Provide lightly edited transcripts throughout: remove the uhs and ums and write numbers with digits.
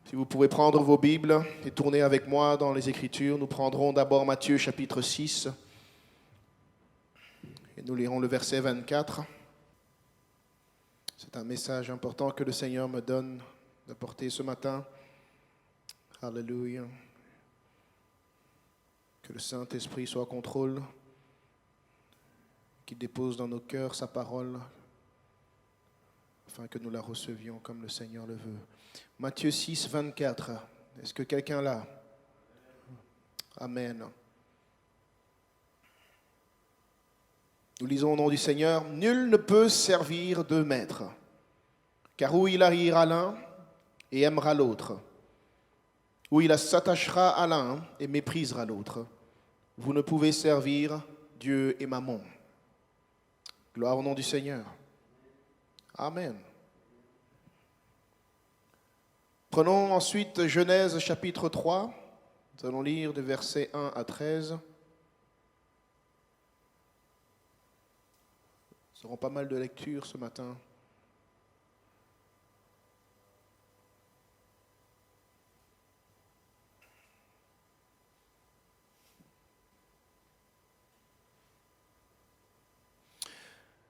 Si vous pouvez prendre vos Bibles et tourner avec moi dans les Écritures, nous prendrons d'abord Matthieu chapitre 6 et nous lirons le verset 24. C'est un message important que le Seigneur me donne d'apporter ce matin. Alléluia. Que le Saint-Esprit soit en contrôle, qu'il dépose dans nos cœurs sa parole, afin que nous la recevions comme le Seigneur le veut. Matthieu 6, 24. Est-ce que quelqu'un l'a? Amen. Nous lisons au nom du Seigneur. Nul ne peut servir deux maîtres, car ou il haïra l'un et aimera l'autre, ou il s'attachera à l'un et méprisera l'autre. Vous ne pouvez servir Dieu et Mammon. Gloire au nom du Seigneur. Amen. Prenons ensuite Genèse chapitre 3. Nous allons lire des versets 1 à 13. Nous aurons pas mal de lectures ce matin.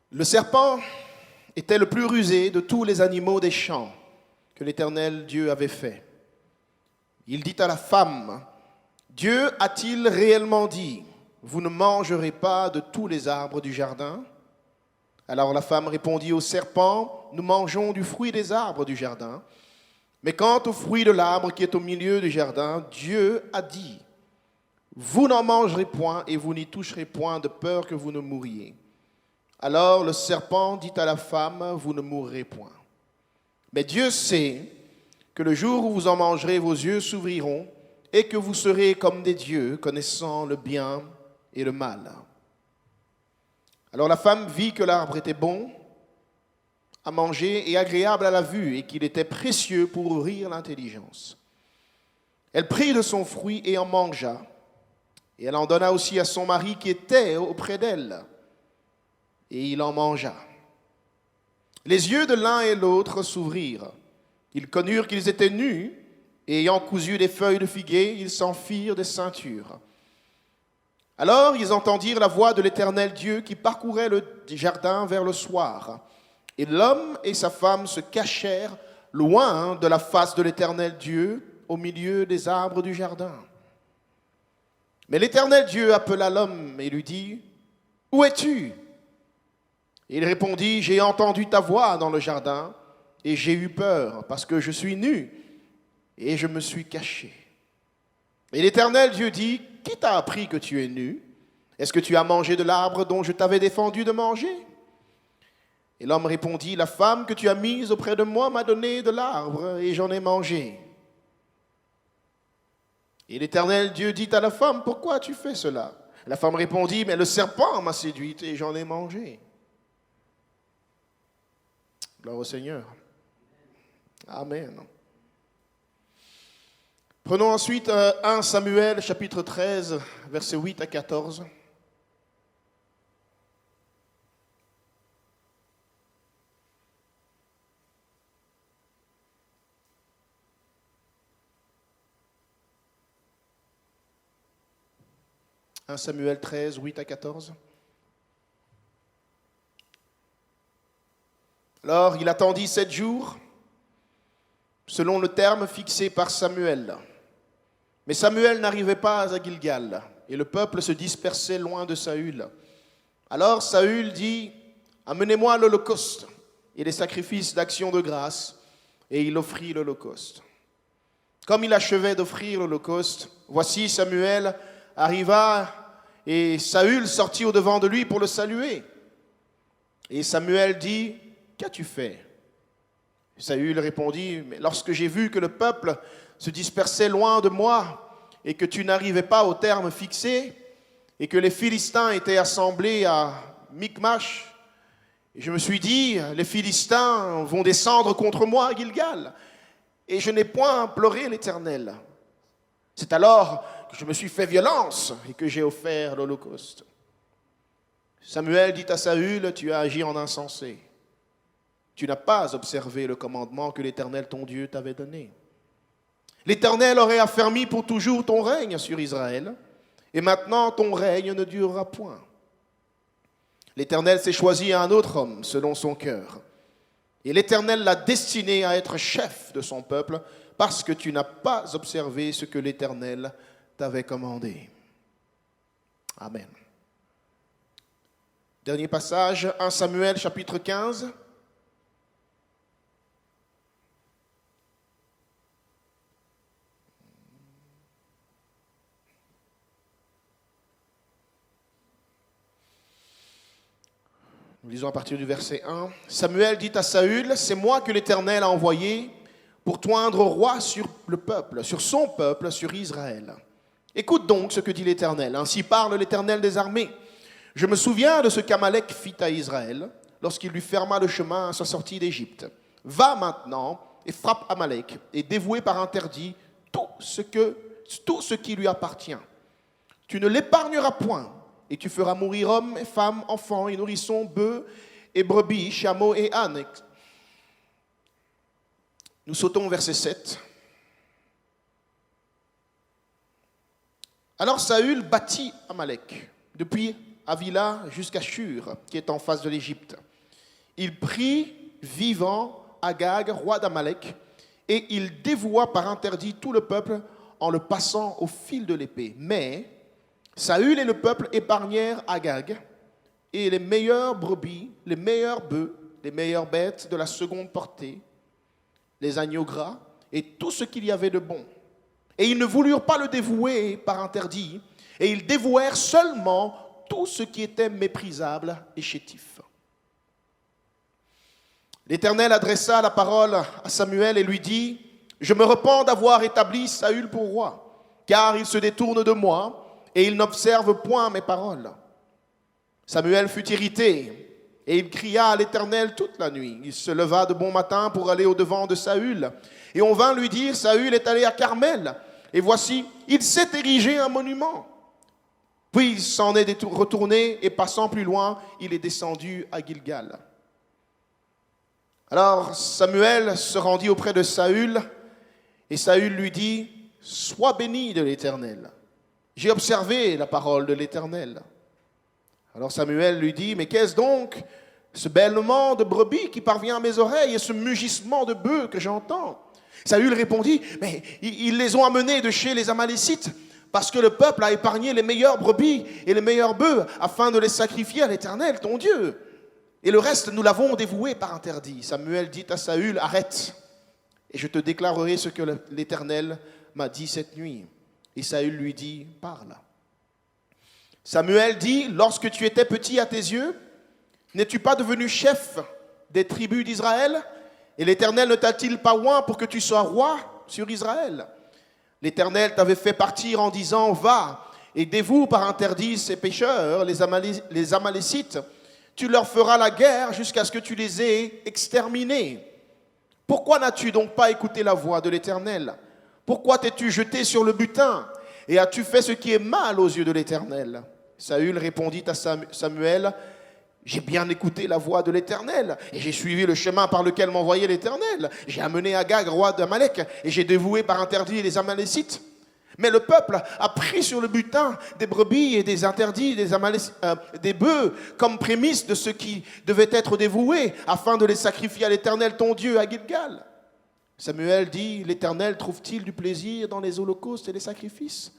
Le serpent était le plus rusé de tous les animaux des champs que l'Éternel Dieu avait fait. Il dit à la femme, « Dieu a-t-il réellement dit, vous ne mangerez pas de tous les arbres du jardin ?» Alors la femme répondit au serpent, « Nous mangeons du fruit des arbres du jardin. Mais quant au fruit de l'arbre qui est au milieu du jardin, Dieu a dit, vous n'en mangerez point et vous n'y toucherez point de peur que vous ne mouriez. » Alors le serpent dit à la femme, « Vous ne mourrez point. Mais Dieu sait que le jour où vous en mangerez, vos yeux s'ouvriront et que vous serez comme des dieux, connaissant le bien et le mal. » Alors la femme vit que l'arbre était bon à manger et agréable à la vue et qu'il était précieux pour ouvrir l'intelligence. Elle prit de son fruit et en mangea, et elle en donna aussi à son mari qui était auprès d'elle, et il en mangea. Les yeux de l'un et l'autre s'ouvrirent. Ils connurent qu'ils étaient nus, et ayant cousu des feuilles de figuier, ils s'en firent des ceintures. Alors ils entendirent la voix de l'Éternel Dieu qui parcourait le jardin vers le soir. Et l'homme et sa femme se cachèrent loin de la face de l'Éternel Dieu, au milieu des arbres du jardin. Mais l'Éternel Dieu appela l'homme et lui dit, « Où es-tu » Il répondit, « J'ai entendu ta voix dans le jardin, et j'ai eu peur, parce que je suis nu, et je me suis caché. » Et l'Éternel Dieu dit, « Qui t'a appris que tu es nu? Est-ce que tu as mangé de l'arbre dont je t'avais défendu de manger ?» Et l'homme répondit, « La femme que tu as mise auprès de moi m'a donné de l'arbre, et j'en ai mangé. » Et l'Éternel Dieu dit à la femme, « Pourquoi as-tu fait cela ?» La femme répondit, « Mais le serpent m'a séduite, et j'en ai mangé. » Gloire au Seigneur. Amen. Prenons ensuite 1 Samuel, chapitre 13, versets 8 à 14. « 1 Samuel 13, 8 à 14. Alors il attendit 7 jours, selon le terme fixé par Samuel. Mais Samuel n'arrivait pas à Gilgal, et le peuple se dispersait loin de Saül. Alors Saül dit, « Amenez-moi l'holocauste et les sacrifices d'action de grâce. » Et il offrit l'holocauste. Comme il achevait d'offrir l'holocauste, voici Samuel arriva, et Saül sortit au-devant de lui pour le saluer. Et Samuel dit, « Qu'as-tu fait » Saül répondit, « Mais lorsque j'ai vu que le peuple se dispersait loin de moi et que tu n'arrivais pas au terme fixé et que les Philistins étaient assemblés à Michmash, et je me suis dit, les Philistins vont descendre contre moi à Gilgal et je n'ai point imploré l'Éternel. C'est alors que je me suis fait violence et que j'ai offert l'holocauste. » Samuel dit à Saül, « Tu as agi en insensé. Tu n'as pas observé le commandement que l'Éternel ton Dieu t'avait donné. L'Éternel aurait affermi pour toujours ton règne sur Israël, et maintenant ton règne ne durera point. L'Éternel s'est choisi un autre homme selon son cœur, et l'Éternel l'a destiné à être chef de son peuple, parce que tu n'as pas observé ce que l'Éternel t'avait commandé. Amen. Dernier passage, 1 Samuel chapitre 15. Nous lisons à partir du verset 1. Samuel dit à Saül, c'est moi que l'Éternel a envoyé pour t'oindre roi sur le peuple, sur son peuple, sur Israël. Écoute donc ce que dit l'Éternel. Ainsi parle l'Éternel des armées. Je me souviens de ce qu'Amalek fit à Israël lorsqu'il lui ferma le chemin à sa sortie d'Égypte. Va maintenant et frappe Amalek et dévoué par interdit tout ce qui lui appartient. Tu ne l'épargneras point. Et tu feras mourir hommes et femmes, enfants et nourrissons, bœufs et brebis, chameaux et ânes. Nous sautons au verset 7. Alors Saül battit Amalek, depuis Havila jusqu'à Shur, qui est en face de l'Égypte. Il prit vivant Agag, roi d'Amalek, et il dévoua par interdit tout le peuple en le passant au fil de l'épée. Mais Saül et le peuple épargnèrent Agag et les meilleures brebis, les meilleurs bœufs, les meilleures bêtes de la seconde portée, les agneaux gras et tout ce qu'il y avait de bon. Et ils ne voulurent pas le dévouer par interdit, et ils dévouèrent seulement tout ce qui était méprisable et chétif. L'Éternel adressa la parole à Samuel et lui dit, « Je me repens d'avoir établi Saül pour roi, car il se détourne de moi, et il n'observe point mes paroles. » Samuel fut irrité, et il cria à l'Éternel toute la nuit. Il se leva de bon matin pour aller au-devant de Saül. Et on vint lui dire, Saül est allé à Carmel, et voici, il s'est érigé un monument. Puis il s'en est retourné, et passant plus loin, il est descendu à Gilgal. Alors Samuel se rendit auprès de Saül, et Saül lui dit, « Sois béni de l'Éternel. J'ai observé la parole de l'Éternel. » Alors Samuel lui dit, « Mais qu'est-ce donc ce bêlement de brebis qui parvient à mes oreilles et ce mugissement de bœufs que j'entends ?» Saül répondit, « Mais ils les ont amenés de chez les Amalécites, parce que le peuple a épargné les meilleures brebis et les meilleurs bœufs afin de les sacrifier à l'Éternel, ton Dieu. Et le reste, nous l'avons dévoué par interdit. » Samuel dit à Saül, « Arrête, et je te déclarerai ce que l'Éternel m'a dit cette nuit. » Et Saül lui dit, « Parle. » Samuel dit, « Lorsque tu étais petit à tes yeux, n'es-tu pas devenu chef des tribus d'Israël? Et l'Éternel ne t'a-t-il pas oint pour que tu sois roi sur Israël? L'Éternel t'avait fait partir en disant, va et dévoue par interdit ces pécheurs, les Amalécites. Tu leur feras la guerre jusqu'à ce que tu les aies exterminés. Pourquoi n'as-tu donc pas écouté la voix de l'Éternel? Pourquoi t'es-tu jeté sur le butin et as-tu fait ce qui est mal aux yeux de l'Éternel? » Saül répondit à Samuel, « J'ai bien écouté la voix de l'Éternel et j'ai suivi le chemin par lequel m'envoyait l'Éternel. J'ai amené Agag, roi d'Amalek, et j'ai dévoué par interdit les Amalécites. Mais le peuple a pris sur le butin des brebis et des interdits, des bœufs, comme prémisse de ce qui devait être dévoué, afin de les sacrifier à l'Éternel, ton Dieu, à Gilgal. » Samuel dit, « L'Éternel trouve-t-il du plaisir dans les holocaustes et les sacrifices,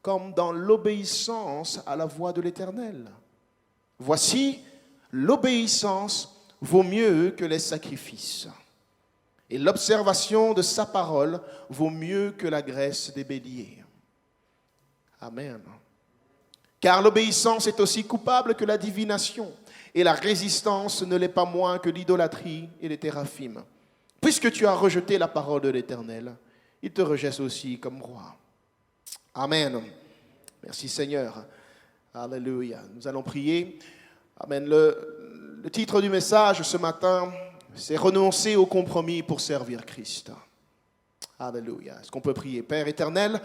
comme dans l'obéissance à la voix de l'Éternel? Voici, l'obéissance vaut mieux que les sacrifices, et l'observation de sa parole vaut mieux que la graisse des béliers. » Amen. Car l'obéissance est aussi coupable que la divination, et la résistance ne l'est pas moins que l'idolâtrie et les théraphim. Puisque tu as rejeté la parole de l'Éternel, il te rejette aussi comme roi. Amen. Merci Seigneur. Alléluia. Nous allons prier. Amen. Le titre du message ce matin, c'est « Renoncer au compromis pour servir Christ ». Alléluia. Est-ce qu'on peut prier? Père éternel,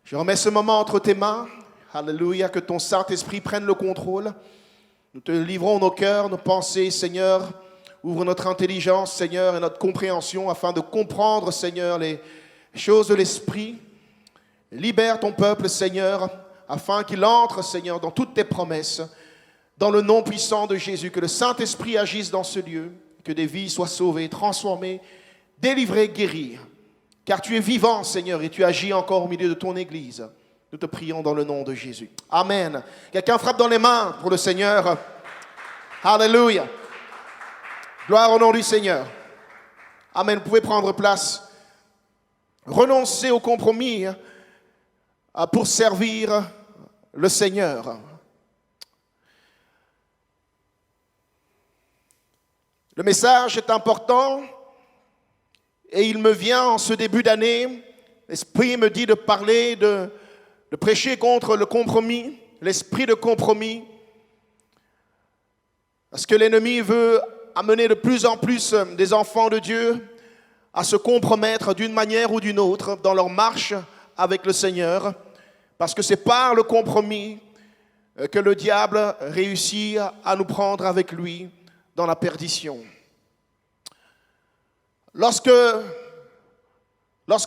je remets ce moment entre tes mains. Alléluia. Que ton Saint-Esprit prenne le contrôle. Nous te livrons nos cœurs, nos pensées, Seigneur. Ouvre notre intelligence, Seigneur, et notre compréhension afin de comprendre, Seigneur, choses de l'esprit. Libère ton peuple, Seigneur, afin qu'il entre, Seigneur, dans toutes tes promesses, dans le nom puissant de Jésus. Que le Saint-Esprit agisse dans ce lieu, que des vies soient sauvées, transformées, délivrées, guéries. Car tu es vivant, Seigneur, et tu agis encore au milieu de ton Église. Nous te prions dans le nom de Jésus. Amen. Quelqu'un frappe dans les mains pour le Seigneur. Alléluia. Gloire au nom du Seigneur. Amen. Vous pouvez prendre place. Renoncer au compromis pour servir le Seigneur. Le message est important et il me vient en ce début d'année. L'Esprit me dit de parler, de prêcher contre le compromis, l'esprit de compromis. Parce que l'ennemi veut amener de plus en plus des enfants de Dieu à se compromettre d'une manière ou d'une autre dans leur marche avec le Seigneur, parce que c'est par le compromis que le diable réussit à nous prendre avec lui dans la perdition. Lorsque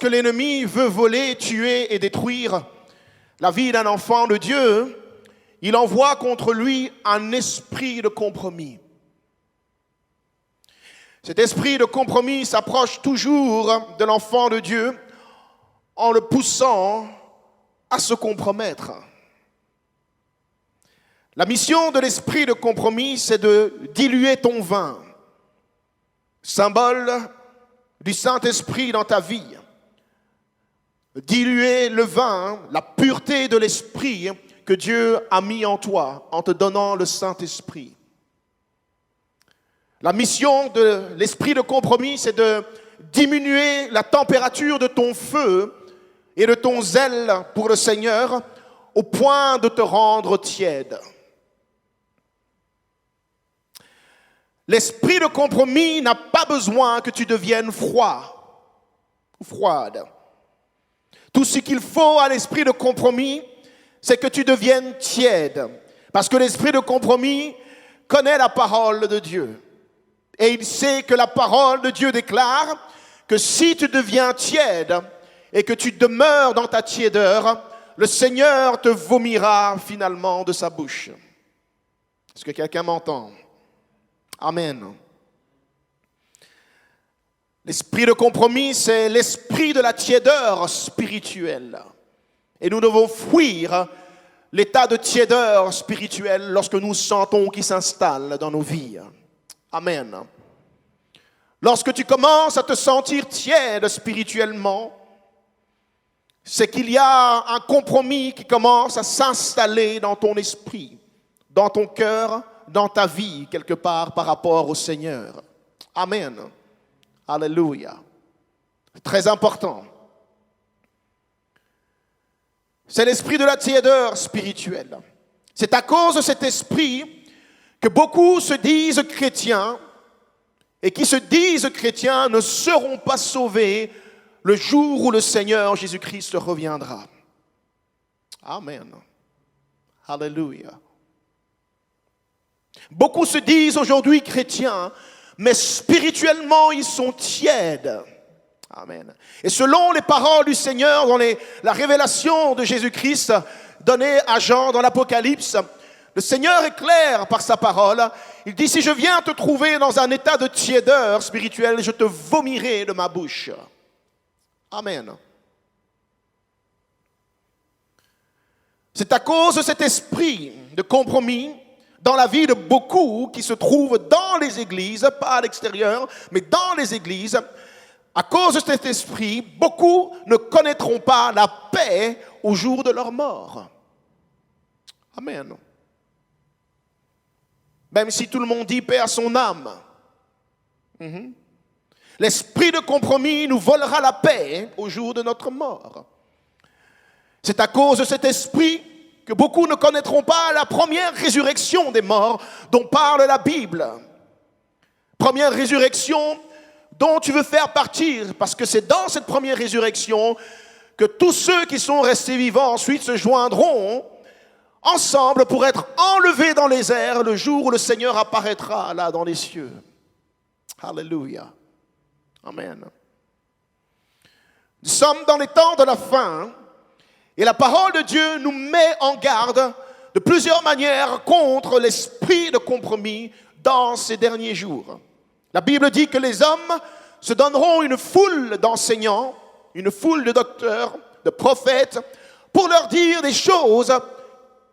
l'ennemi veut voler, tuer et détruire la vie d'un enfant de Dieu, il envoie contre lui un esprit de compromis. Cet esprit de compromis s'approche toujours de l'enfant de Dieu en le poussant à se compromettre. La mission de l'esprit de compromis, c'est de diluer ton vin, symbole du Saint-Esprit dans ta vie. Diluer le vin, la pureté de l'esprit que Dieu a mis en toi en te donnant le Saint-Esprit. La mission de l'esprit de compromis, c'est de diminuer la température de ton feu et de ton zèle pour le Seigneur au point de te rendre tiède. L'esprit de compromis n'a pas besoin que tu deviennes froid ou froide. Tout ce qu'il faut à l'esprit de compromis, c'est que tu deviennes tiède. Parce que l'esprit de compromis connaît la parole de Dieu. Et il sait que la parole de Dieu déclare que si tu deviens tiède et que tu demeures dans ta tiédeur, le Seigneur te vomira finalement de sa bouche. Est-ce que quelqu'un m'entend? Amen. L'esprit de compromis, c'est l'esprit de la tiédeur spirituelle. Et nous devons fuir l'état de tiédeur spirituelle lorsque nous sentons qu'il s'installe dans nos vies. Amen. Lorsque tu commences à te sentir tiède spirituellement, c'est qu'il y a un compromis qui commence à s'installer dans ton esprit, dans ton cœur, dans ta vie, quelque part par rapport au Seigneur. Amen. Alléluia. Très important. C'est l'esprit de la tiédeur spirituelle. C'est à cause de cet esprit que beaucoup se disent chrétiens et qui se disent chrétiens ne seront pas sauvés le jour où le Seigneur Jésus-Christ reviendra. Amen. Alléluia. Beaucoup se disent aujourd'hui chrétiens, mais spirituellement ils sont tièdes. Amen. Et selon les paroles du Seigneur dans la révélation de Jésus-Christ donnée à Jean dans l'Apocalypse, le Seigneur est clair par sa parole. Il dit, si je viens te trouver dans un état de tiédeur spirituelle, je te vomirai de ma bouche. Amen. C'est à cause de cet esprit de compromis dans la vie de beaucoup qui se trouvent dans les églises, pas à l'extérieur, mais dans les églises. À cause de cet esprit, beaucoup ne connaîtront pas la paix au jour de leur mort. Amen. Même si tout le monde dit paix à son âme. L'esprit de compromis nous volera la paix au jour de notre mort. C'est à cause de cet esprit que beaucoup ne connaîtront pas la première résurrection des morts dont parle la Bible. Première résurrection dont tu veux faire partir, parce que c'est dans cette première résurrection que tous ceux qui sont restés vivants ensuite se joindront ensemble pour être enlevés dans les airs le jour où le Seigneur apparaîtra là dans les cieux. Alléluia. Amen. Nous sommes dans les temps de la fin et la parole de Dieu nous met en garde de plusieurs manières contre l'esprit de compromis dans ces derniers jours. La Bible dit que les hommes se donneront une foule d'enseignants, une foule de docteurs, de prophètes, pour leur dire des choses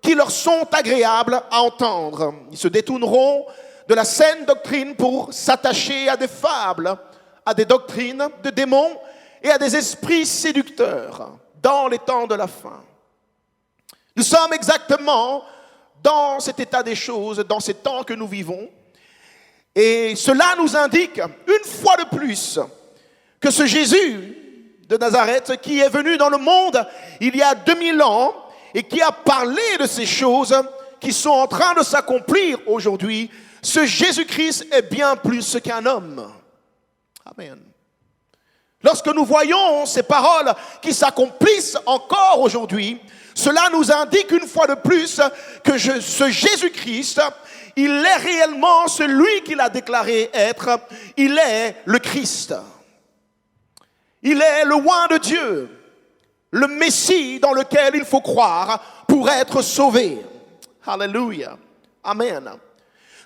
qui leur sont agréables à entendre. Ils se détourneront de la saine doctrine pour s'attacher à des fables, à des doctrines de démons et à des esprits séducteurs dans les temps de la fin. Nous sommes exactement dans cet état des choses, dans ces temps que nous vivons. Et cela nous indique une fois de plus que ce Jésus de Nazareth qui est venu dans le monde il y a 2000 ans et qui a parlé de ces choses qui sont en train de s'accomplir aujourd'hui, ce Jésus-Christ est bien plus qu'un homme. Amen. Lorsque nous voyons ces paroles qui s'accomplissent encore aujourd'hui, cela nous indique une fois de plus que ce Jésus-Christ, il est réellement celui qu'il a déclaré être. Il est le Christ. Il est le Roi de Dieu, le Messie dans lequel il faut croire pour être sauvé. Alléluia. Amen.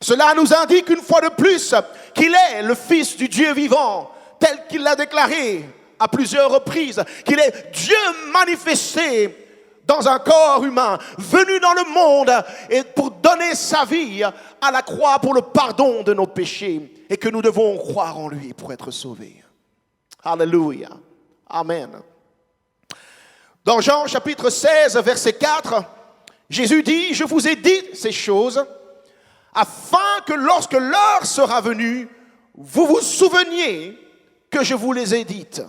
Cela nous indique une fois de plus qu'il est le Fils du Dieu vivant, tel qu'il l'a déclaré à plusieurs reprises, qu'il est Dieu manifesté dans un corps humain, venu dans le monde et pour donner sa vie à la croix pour le pardon de nos péchés, et que nous devons croire en lui pour être sauvés. Alléluia. Amen. Dans Jean chapitre 16, verset 4, Jésus dit, « Je vous ai dit ces choses, afin que lorsque l'heure sera venue, vous vous souveniez que je vous les ai dites. »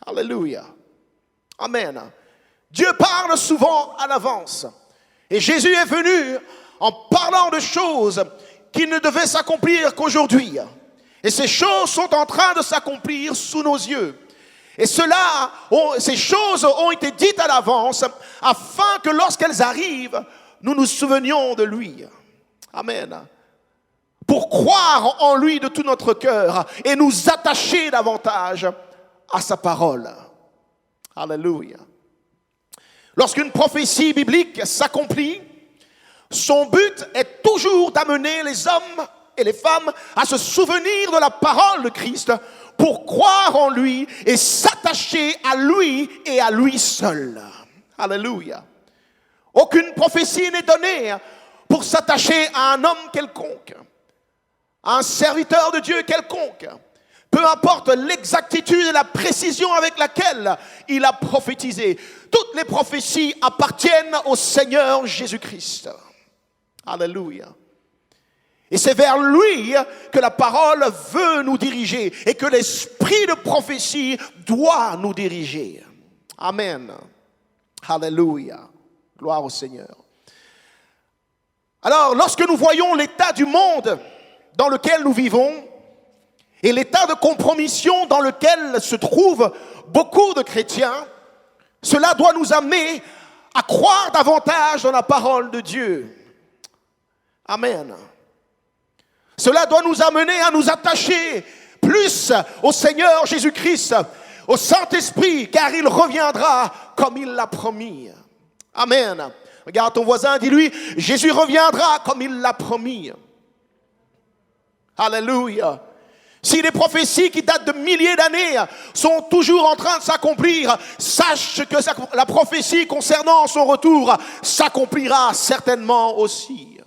Alléluia. Amen. Dieu parle souvent à l'avance. Et Jésus est venu en parlant de choses qui ne devaient s'accomplir qu'aujourd'hui. Et ces choses sont en train de s'accomplir sous nos yeux. Et ces choses ont été dites à l'avance afin que lorsqu'elles arrivent, nous nous souvenions de lui. Amen. Pour croire en lui de tout notre cœur et nous attacher davantage à sa parole. Alléluia. Lorsqu'une prophétie biblique s'accomplit, son but est toujours d'amener les hommes et les femmes à se souvenir de la parole de Christ pour croire en lui et s'attacher à lui et à lui seul. Alléluia. Aucune prophétie n'est donnée pour s'attacher à un homme quelconque, à un serviteur de Dieu quelconque. Peu importe l'exactitude et la précision avec laquelle il a prophétisé. Toutes les prophéties appartiennent au Seigneur Jésus-Christ. Alléluia. Et c'est vers lui que la parole veut nous diriger et que l'esprit de prophétie doit nous diriger. Amen. Alléluia. Gloire au Seigneur. Alors, lorsque nous voyons l'état du monde dans lequel nous vivons et l'état de compromission dans lequel se trouvent beaucoup de chrétiens, cela doit nous amener à croire davantage dans la parole de Dieu. Amen. Cela doit nous amener à nous attacher plus au Seigneur Jésus-Christ, au Saint-Esprit, car il reviendra comme il l'a promis. Amen. Regarde ton voisin, dis-lui, Jésus reviendra comme il l'a promis. Alléluia. Si les prophéties qui datent de milliers d'années sont toujours en train de s'accomplir, sache que la prophétie concernant son retour s'accomplira certainement aussi.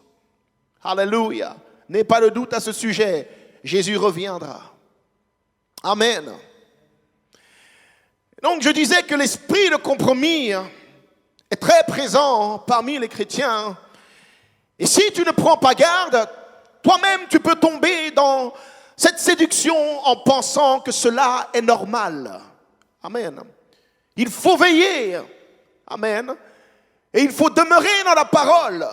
Alléluia. N'aie pas de doute à ce sujet. Jésus reviendra. Amen. Donc je disais que l'esprit de compromis est très présent parmi les chrétiens. Et si tu ne prends pas garde, toi-même tu peux tomber dans cette séduction en pensant que cela est normal. Amen. Il faut veiller. Amen. Et il faut demeurer dans la parole.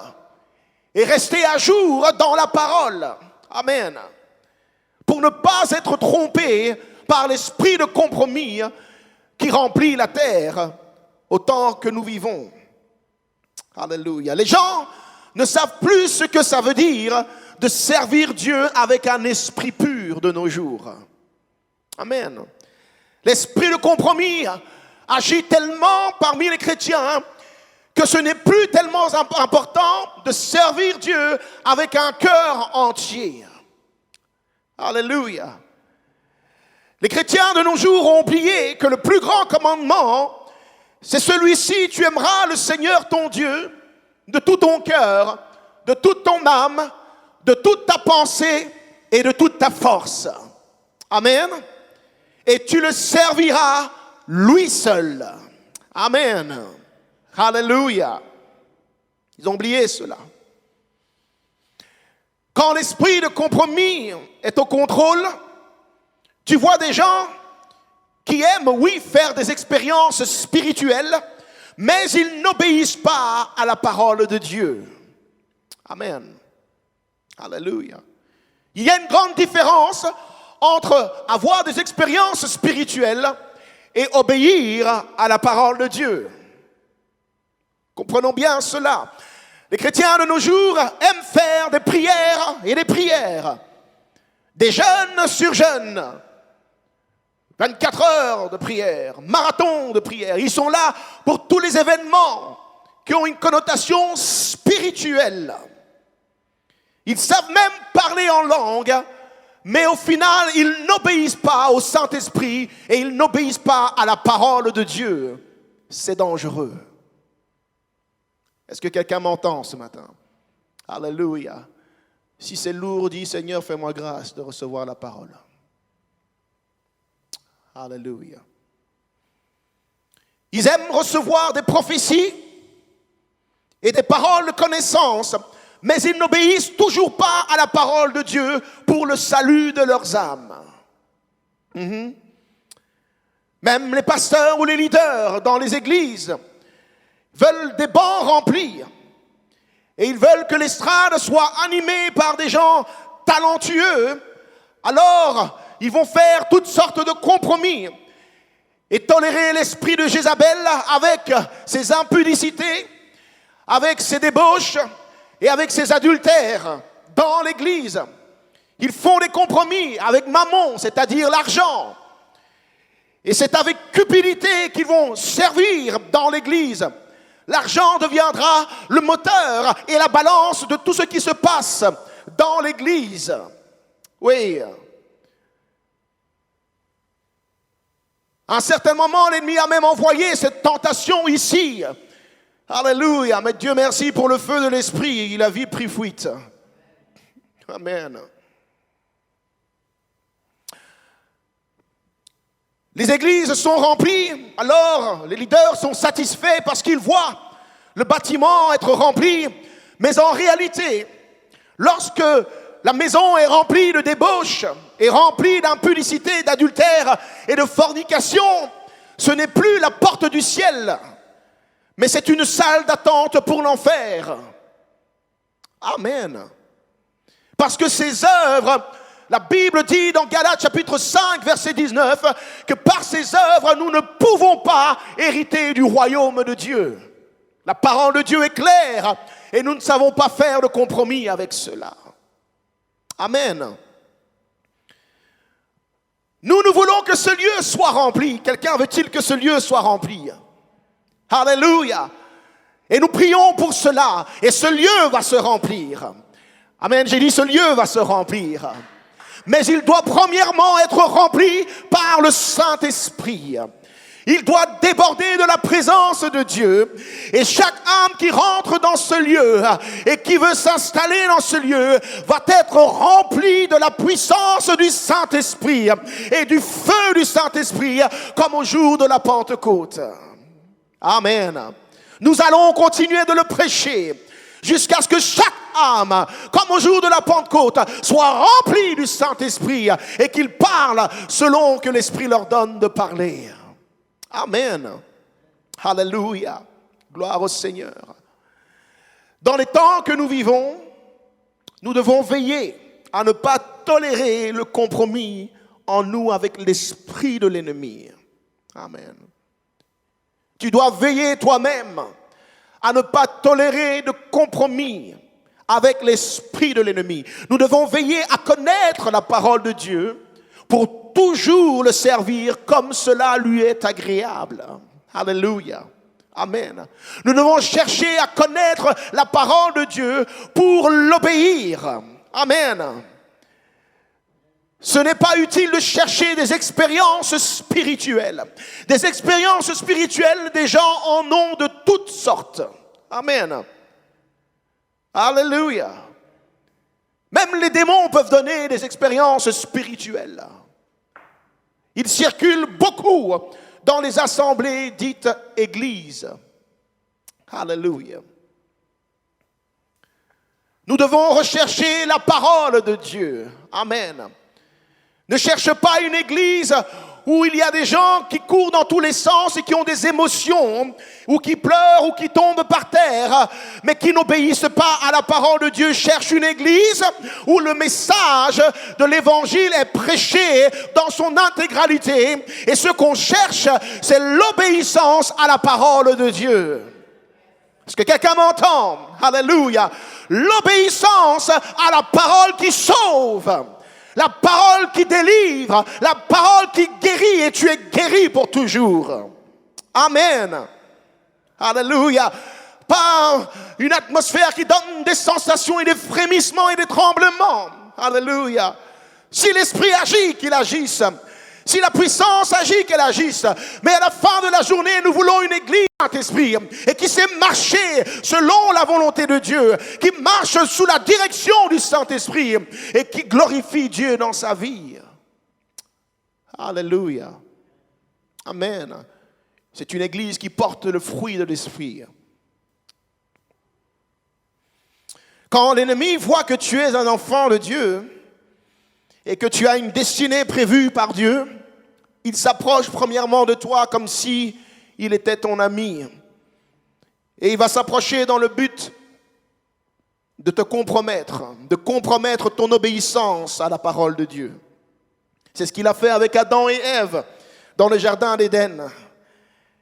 Et rester à jour dans la parole. Amen. Pour ne pas être trompé par l'esprit de compromis qui remplit la terre au temps que nous vivons. Alléluia. Les gens ne savent plus ce que ça veut dire de servir Dieu avec un esprit pur de nos jours. Amen. L'esprit de compromis agit tellement parmi les chrétiens que ce n'est plus tellement important de servir Dieu avec un cœur entier. Alléluia. Les chrétiens de nos jours ont oublié que le plus grand commandement, c'est celui-ci: tu aimeras le Seigneur ton Dieu de tout ton cœur, de toute ton âme, de toute ta pensée et de toute ta force. Amen. Et tu le serviras lui seul. Amen. Alléluia. Ils ont oublié cela. Quand l'esprit de compromis est au contrôle, tu vois des gens qui aiment, oui, faire des expériences spirituelles, mais ils n'obéissent pas à la parole de Dieu. Amen. Alléluia. Il y a une grande différence entre avoir des expériences spirituelles et obéir à la parole de Dieu. Comprenons bien cela. Les chrétiens de nos jours aiment faire des prières et des prières. Des jeûnes sur jeûnes. 24 heures de prière, marathon de prière. Ils sont là pour tous les événements qui ont une connotation spirituelle. Ils savent même parler en langue, mais au final, ils n'obéissent pas au Saint-Esprit et ils n'obéissent pas à la parole de Dieu. C'est dangereux. Est-ce que quelqu'un m'entend ce matin? Alléluia. Si c'est lourd, dis Seigneur, fais-moi grâce de recevoir la parole. Alléluia. Ils aiment recevoir des prophéties et des paroles de connaissance, mais ils n'obéissent toujours pas à la parole de Dieu pour le salut de leurs âmes. Même les pasteurs ou les leaders dans les églises veulent des bancs remplis et ils veulent que l'estrade soit animée par des gens talentueux. Alors, ils vont faire toutes sortes de compromis et tolérer l'esprit de Jézabel avec ses impudicités, avec ses débauches et avec ses adultères dans l'église. Ils font des compromis avec Mammon, c'est-à-dire l'argent. Et c'est avec cupidité qu'ils vont servir dans l'église. L'argent deviendra le moteur et la balance de tout ce qui se passe dans l'église. Oui. À un certain moment, l'ennemi a même envoyé cette tentation ici. Alléluia. Mais Dieu merci pour le feu de l'esprit. Il a vite pris fuite. Amen. Les églises sont remplies, alors les leaders sont satisfaits parce qu'ils voient le bâtiment être rempli. Mais en réalité, lorsque la maison est remplie de débauche, est remplie d'impudicité, d'adultère et de fornication, ce n'est plus la porte du ciel, mais c'est une salle d'attente pour l'enfer. Amen. Parce que ces œuvres, la Bible dit dans Galates chapitre 5, verset 19, que par ces œuvres, nous ne pouvons pas hériter du royaume de Dieu. La parole de Dieu est claire et nous ne savons pas faire de compromis avec cela. Amen. Nous voulons que ce lieu soit rempli. Quelqu'un veut-il que ce lieu soit rempli? Alléluia. Et nous prions pour cela. Et ce lieu va se remplir. Amen. J'ai dit ce lieu va se remplir. Mais il doit premièrement être rempli par le Saint-Esprit. Il doit déborder de la présence de Dieu. Et chaque âme qui rentre dans ce lieu et qui veut s'installer dans ce lieu va être remplie de la puissance du Saint-Esprit et du feu du Saint-Esprit comme au jour de la Pentecôte. Amen. Nous allons continuer de le prêcher jusqu'à ce que chaque âme, comme au jour de la Pentecôte, soit remplie du Saint-Esprit et qu'il parle selon que l'Esprit leur donne de parler. Amen. Alléluia. Gloire au Seigneur. Dans les temps que nous vivons, nous devons veiller à ne pas tolérer le compromis en nous avec l'esprit de l'ennemi. Amen. Tu dois veiller toi-même à ne pas tolérer de compromis avec l'esprit de l'ennemi. Nous devons veiller à connaître la parole de Dieu pour toujours le servir comme cela lui est agréable. Alléluia. Amen. Nous devons chercher à connaître la parole de Dieu pour l'obéir. Amen. Ce n'est pas utile de chercher des expériences spirituelles. Des expériences spirituelles, des gens en ont de toutes sortes. Amen. Alléluia. Même les démons peuvent donner des expériences spirituelles. Ils circulent beaucoup dans les assemblées dites églises. Alléluia. Nous devons rechercher la parole de Dieu. Amen. Ne cherche pas une église où il y a des gens qui courent dans tous les sens et qui ont des émotions, ou qui pleurent, ou qui tombent par terre, mais qui n'obéissent pas à la parole de Dieu. Cherche une église où le message de l'évangile est prêché dans son intégralité. Et ce qu'on cherche, c'est l'obéissance à la parole de Dieu. Est-ce que quelqu'un m'entend? Alléluia. L'obéissance à la parole qui sauve. La parole qui délivre, la parole qui guérit, et tu es guéri pour toujours. Amen. Alléluia. Pas une atmosphère qui donne des sensations et des frémissements et des tremblements. Alléluia. Si l'Esprit agit, qu'il agisse. Si la puissance agit, qu'elle agisse. Mais à la fin de la journée, nous voulons une église Saint-Esprit et qui sait marcher selon la volonté de Dieu, qui marche sous la direction du Saint-Esprit et qui glorifie Dieu dans sa vie. Alléluia. Amen. C'est une église qui porte le fruit de l'Esprit. Quand l'ennemi voit que tu es un enfant de Dieu et que tu as une destinée prévue par Dieu, il s'approche premièrement de toi comme si il était ton ami. Et il va s'approcher dans le but de te compromettre ton obéissance à la parole de Dieu. C'est ce qu'il a fait avec Adam et Ève dans le jardin d'Éden.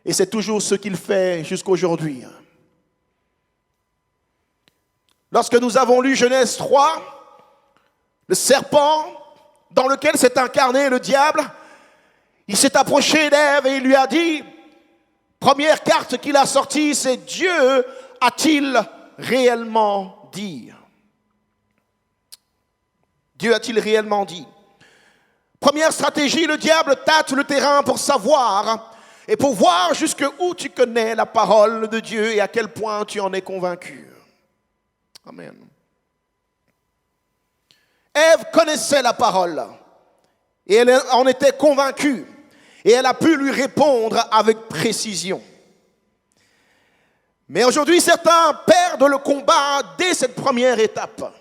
Et c'est toujours ce qu'il fait jusqu'à aujourd'hui. Lorsque nous avons lu Genèse 3, le serpent dans lequel s'est incarné le diable, il s'est approché d'Ève et il lui a dit, première carte qu'il a sortie, c'est Dieu a-t-il réellement dit? Dieu a-t-il réellement dit? Première stratégie, le diable tâte le terrain pour savoir et pour voir jusqu'où tu connais la parole de Dieu et à quel point tu en es convaincu. Amen. Ève connaissait la parole et elle en était convaincue et elle a pu lui répondre avec précision. Mais aujourd'hui, certains perdent le combat dès cette première étape.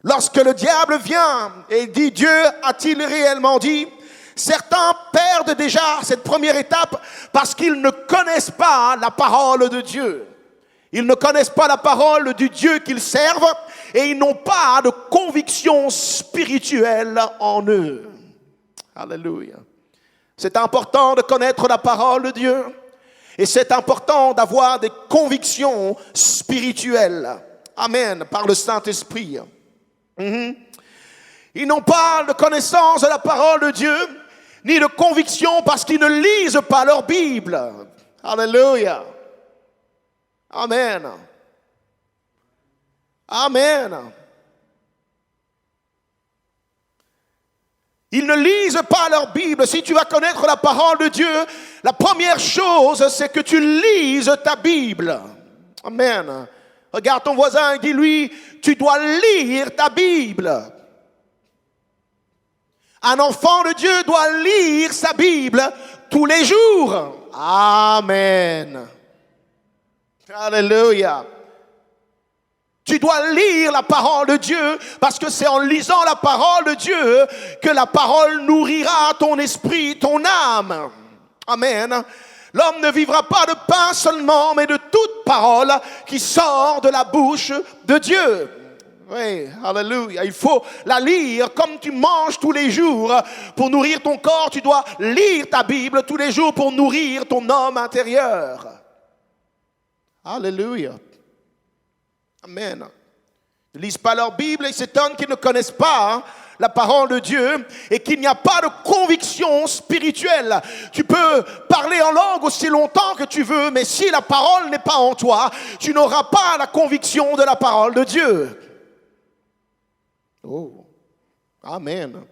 Lorsque le diable vient et dit « Dieu a-t-il réellement dit ?» Certains perdent déjà cette première étape parce qu'ils ne connaissent pas la parole de Dieu. Ils ne connaissent pas la parole du Dieu qu'ils servent et ils n'ont pas de conviction spirituelle en eux. Alléluia. C'est important de connaître la parole de Dieu et c'est important d'avoir des convictions spirituelles. Amen. Par le Saint-Esprit. Ils n'ont pas de connaissance de la parole de Dieu ni de conviction parce qu'ils ne lisent pas leur Bible. Alléluia. Amen. Amen. Ils ne lisent pas leur Bible. Si tu vas connaître la parole de Dieu, la première chose, c'est que tu lises ta Bible. Amen. Regarde ton voisin et dis-lui, tu dois lire ta Bible. Un enfant de Dieu doit lire sa Bible tous les jours. Amen. Alléluia. Tu dois lire la parole de Dieu parce que c'est en lisant la parole de Dieu que la parole nourrira ton esprit, ton âme. Amen. L'homme ne vivra pas de pain seulement, mais de toute parole qui sort de la bouche de Dieu. Oui, alléluia. Il faut la lire comme tu manges tous les jours. Pour nourrir ton corps, tu dois lire ta Bible tous les jours pour nourrir ton homme intérieur. Alléluia. Amen. Ils ne lisent pas leur Bible et s'étonnent qu'ils ne connaissent pas la parole de Dieu et qu'il n'y a pas de conviction spirituelle. Tu peux parler en langue aussi longtemps que tu veux, mais si la parole n'est pas en toi, tu n'auras pas la conviction de la parole de Dieu. Oh, amen.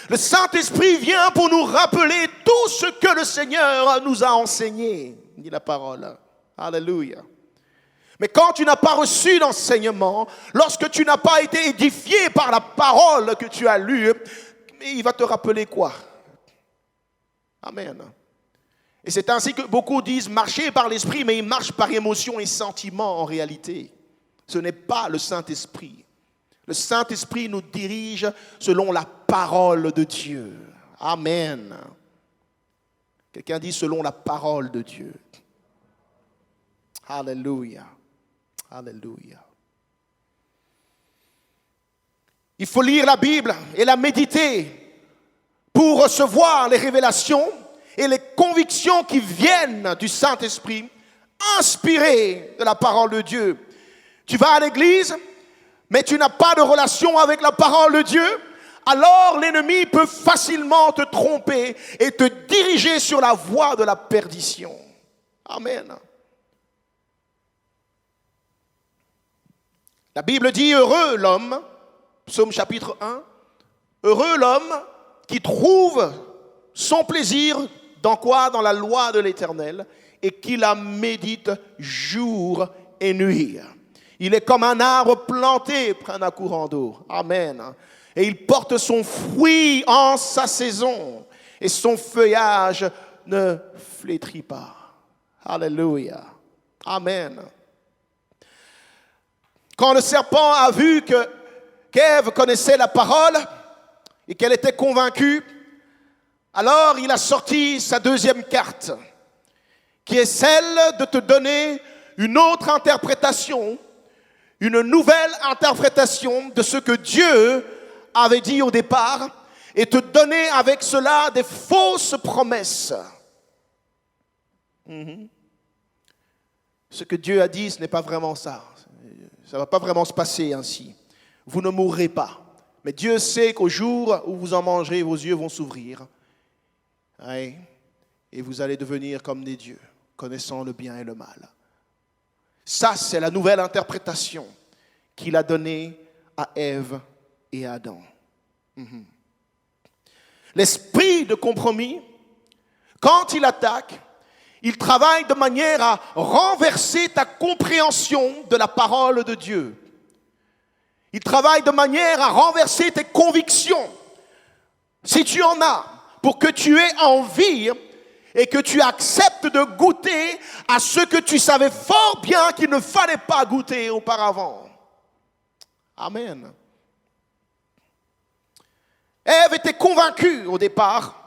Le Saint-Esprit vient pour nous rappeler tout ce que le Seigneur nous a enseigné, dit la parole. Alléluia. Mais quand tu n'as pas reçu d'enseignement, lorsque tu n'as pas été édifié par la parole que tu as lue, il va te rappeler quoi? Amen. Et c'est ainsi que beaucoup disent marcher par l'esprit, mais ils marchent par émotion et sentiment en réalité. Ce n'est pas le Saint-Esprit. Le Saint-Esprit nous dirige selon la parole de Dieu. Amen. Quelqu'un dit selon la parole de Dieu. Alléluia. Alléluia. Il faut lire la Bible et la méditer pour recevoir les révélations et les convictions qui viennent du Saint-Esprit, inspirées de la parole de Dieu. Tu vas à l'église, mais tu n'as pas de relation avec la parole de Dieu, alors l'ennemi peut facilement te tromper et te diriger sur la voie de la perdition. Amen. La Bible dit, heureux l'homme, Psaume chapitre 1, heureux l'homme qui trouve son plaisir dans quoi? Dans la loi de l'Éternel et qui la médite jour et nuit. Il est comme un arbre planté près d'un courant d'eau. Amen. Et il porte son fruit en sa saison et son feuillage ne flétrit pas. Alléluia. Amen. Quand le serpent a vu qu'Ève connaissait la parole et qu'elle était convaincue, alors il a sorti sa deuxième carte, qui est celle de te donner une autre interprétation, une nouvelle interprétation de ce que Dieu avait dit au départ, et te donner avec cela des fausses promesses. Ce que Dieu a dit, ce n'est pas vraiment ça. Ça ne va pas vraiment se passer ainsi. Vous ne mourrez pas. Mais Dieu sait qu'au jour où vous en mangerez, vos yeux vont s'ouvrir. Et vous allez devenir comme des dieux, connaissant le bien et le mal. Ça, c'est la nouvelle interprétation qu'il a donnée à Ève et à Adam. L'esprit de compromis, quand il attaque, il travaille de manière à renverser ta compréhension de la parole de Dieu. Il travaille de manière à renverser tes convictions, si tu en as, pour que tu aies envie et que tu acceptes de goûter à ce que tu savais fort bien qu'il ne fallait pas goûter auparavant. Amen. Ève était convaincue au départ.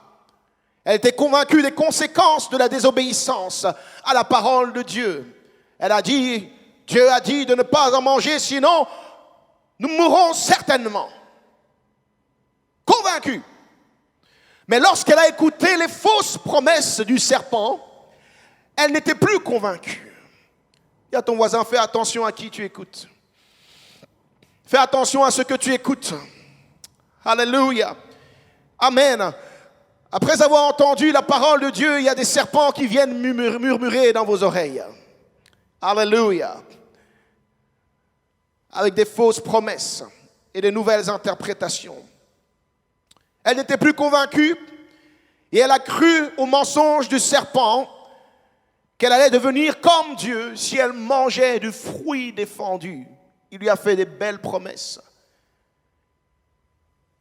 Elle était convaincue des conséquences de la désobéissance à la parole de Dieu. Elle a dit, Dieu a dit de ne pas en manger, sinon nous mourrons certainement. Convaincue. Mais lorsqu'elle a écouté les fausses promesses du serpent, elle n'était plus convaincue. Dis à ton voisin, fais attention à qui tu écoutes. Fais attention à ce que tu écoutes. Alléluia. Amen. Après avoir entendu la parole de Dieu, il y a des serpents qui viennent murmurer dans vos oreilles. Alléluia. Avec des fausses promesses et de nouvelles interprétations. Elle n'était plus convaincue et elle a cru au mensonge du serpent qu'elle allait devenir comme Dieu si elle mangeait du fruit défendu. Il lui a fait des belles promesses.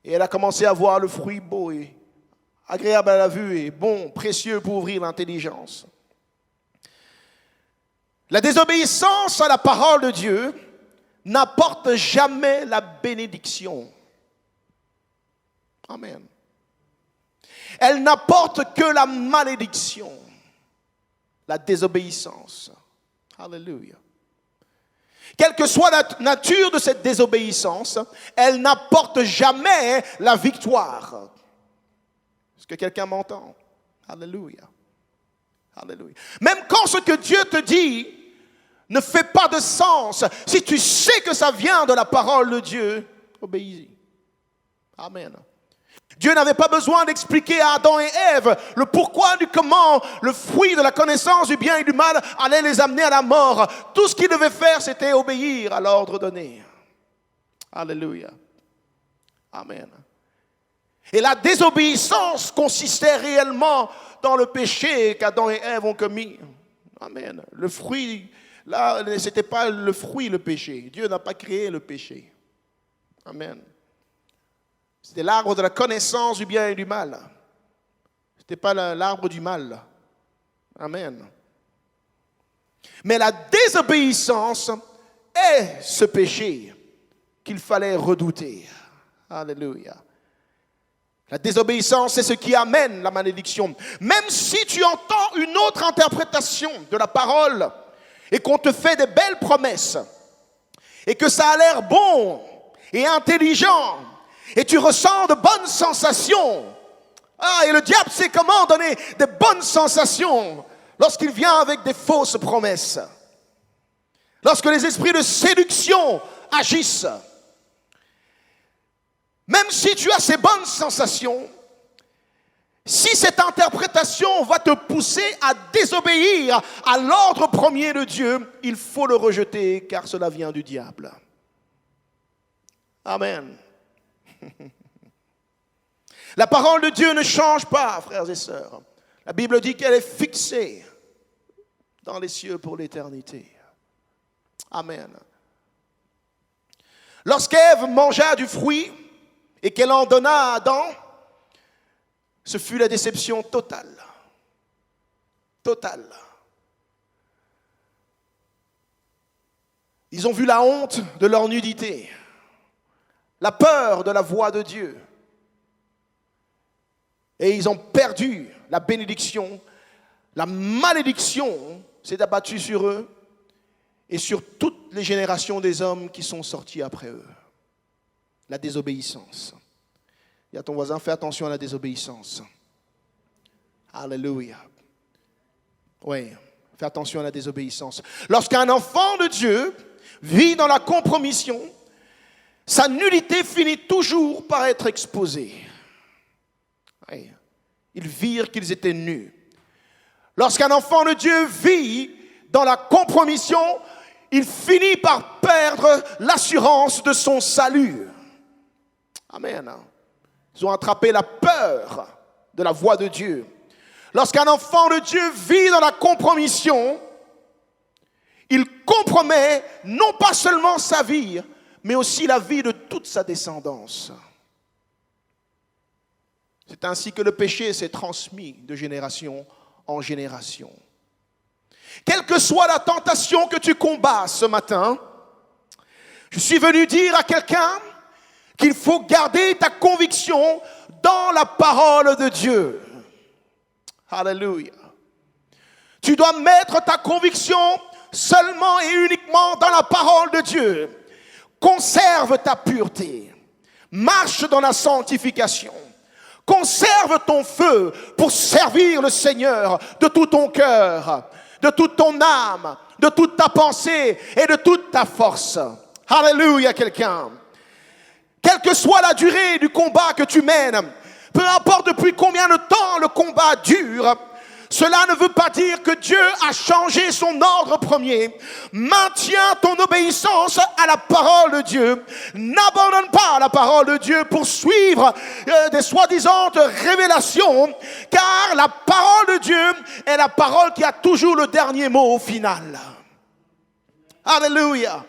Et elle a commencé à voir le fruit beau et agréable à la vue et bon, précieux pour ouvrir l'intelligence. La désobéissance à la parole de Dieu n'apporte jamais la bénédiction. Amen. Elle n'apporte que la malédiction, la désobéissance. Alléluia. Quelle que soit la nature de cette désobéissance, elle n'apporte jamais la victoire. Est-ce que quelqu'un m'entend? Alléluia. Alléluia. Même quand ce que Dieu te dit ne fait pas de sens, si tu sais que ça vient de la parole de Dieu, obéis-y. Amen. Dieu n'avait pas besoin d'expliquer à Adam et Ève le pourquoi du comment le fruit de la connaissance du bien et du mal allait les amener à la mort. Tout ce qu'ils devaient faire, c'était obéir à l'ordre donné. Alléluia. Amen. Et la désobéissance consistait réellement dans le péché qu'Adam et Ève ont commis. Amen. Le fruit, là, ce n'était pas le fruit, le péché. Dieu n'a pas créé le péché. Amen. C'était l'arbre de la connaissance du bien et du mal. Ce n'était pas l'arbre du mal. Amen. Mais la désobéissance est ce péché qu'il fallait redouter. Alléluia. La désobéissance, c'est ce qui amène la malédiction. Même si tu entends une autre interprétation de la parole et qu'on te fait des belles promesses et que ça a l'air bon et intelligent et tu ressens de bonnes sensations. Et le diable sait comment donner de bonnes sensations lorsqu'il vient avec des fausses promesses. Lorsque les esprits de séduction agissent. Même si tu as ces bonnes sensations, si cette interprétation va te pousser à désobéir à l'ordre premier de Dieu, il faut le rejeter car cela vient du diable. Amen. La parole de Dieu ne change pas, frères et sœurs. La Bible dit qu'elle est fixée dans les cieux pour l'éternité. Amen. Lorsqu'Ève mangea du fruit et qu'elle en donna à Adam, ce fut la déception totale. Totale. Ils ont vu la honte de leur nudité, la peur de la voix de Dieu. Et ils ont perdu la bénédiction. La malédiction s'est abattue sur eux et sur toutes les générations des hommes qui sont sortis après eux. La désobéissance. Dis à ton voisin, fais attention à la désobéissance. Alléluia. Oui, fais attention à la désobéissance. Lorsqu'un enfant de Dieu vit dans la compromission, sa nullité finit toujours par être exposée. Oui. Ils virent qu'ils étaient nus. Lorsqu'un enfant de Dieu vit dans la compromission, il finit par perdre l'assurance de son salut. Amen. Ils ont attrapé la peur de la voix de Dieu. Lorsqu'un enfant de Dieu vit dans la compromission, il compromet non pas seulement sa vie, mais aussi la vie de toute sa descendance. C'est ainsi que le péché s'est transmis de génération en génération. Quelle que soit la tentation que tu combats ce matin, je suis venu dire à quelqu'un qu'il faut garder ta conviction dans la parole de Dieu. Alléluia. Tu dois mettre ta conviction seulement et uniquement dans la parole de Dieu. Conserve ta pureté. Marche dans la sanctification. Conserve ton feu pour servir le Seigneur de tout ton cœur, de toute ton âme, de toute ta pensée et de toute ta force. Alléluia, quelqu'un. Quelle que soit la durée du combat que tu mènes, peu importe depuis combien de temps le combat dure, cela ne veut pas dire que Dieu a changé son ordre premier. Maintiens ton obéissance à la parole de Dieu. N'abandonne pas la parole de Dieu pour suivre des soi-disant révélations, car la parole de Dieu est la parole qui a toujours le dernier mot au final. Alléluia.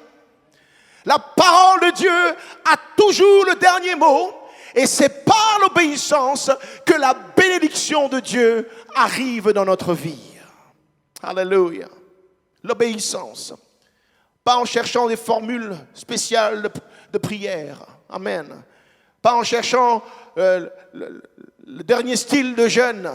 La parole de Dieu a toujours le dernier mot. Et c'est par l'obéissance que la bénédiction de Dieu arrive dans notre vie. Alléluia. L'obéissance. Pas en cherchant des formules spéciales de prière. Amen. Pas en cherchant le dernier style de jeûne,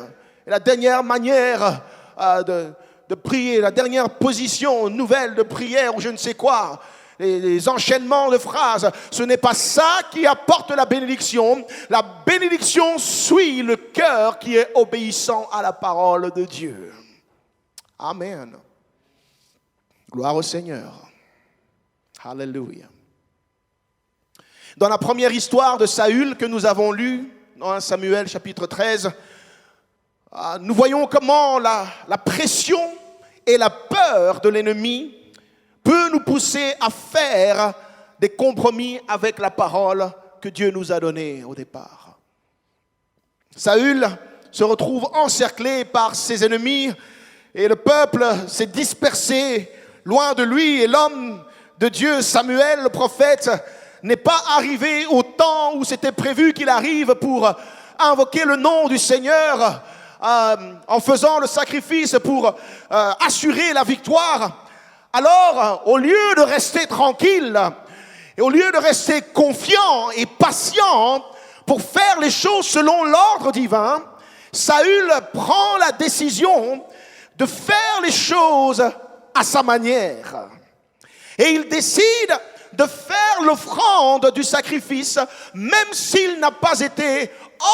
la dernière manière de prier, la dernière position nouvelle de prière ou je ne sais quoi. Les enchaînements de phrases, ce n'est pas ça qui apporte la bénédiction. La bénédiction suit le cœur qui est obéissant à la parole de Dieu. Amen. Gloire au Seigneur. Alléluia. Dans la première histoire de Saül que nous avons lue, dans 1 Samuel chapitre 13, nous voyons comment la pression et la peur de l'ennemi peut nous pousser à faire des compromis avec la parole que Dieu nous a donnée au départ. Saül se retrouve encerclé par ses ennemis et le peuple s'est dispersé loin de lui, et l'homme de Dieu, Samuel, le prophète, n'est pas arrivé au temps où c'était prévu qu'il arrive pour invoquer le nom du Seigneur en faisant le sacrifice pour assurer la victoire. Alors, au lieu de rester tranquille et au lieu de rester confiant et patient pour faire les choses selon l'ordre divin, Saül prend la décision de faire les choses à sa manière. Et il décide de faire l'offrande du sacrifice, même s'il n'a pas été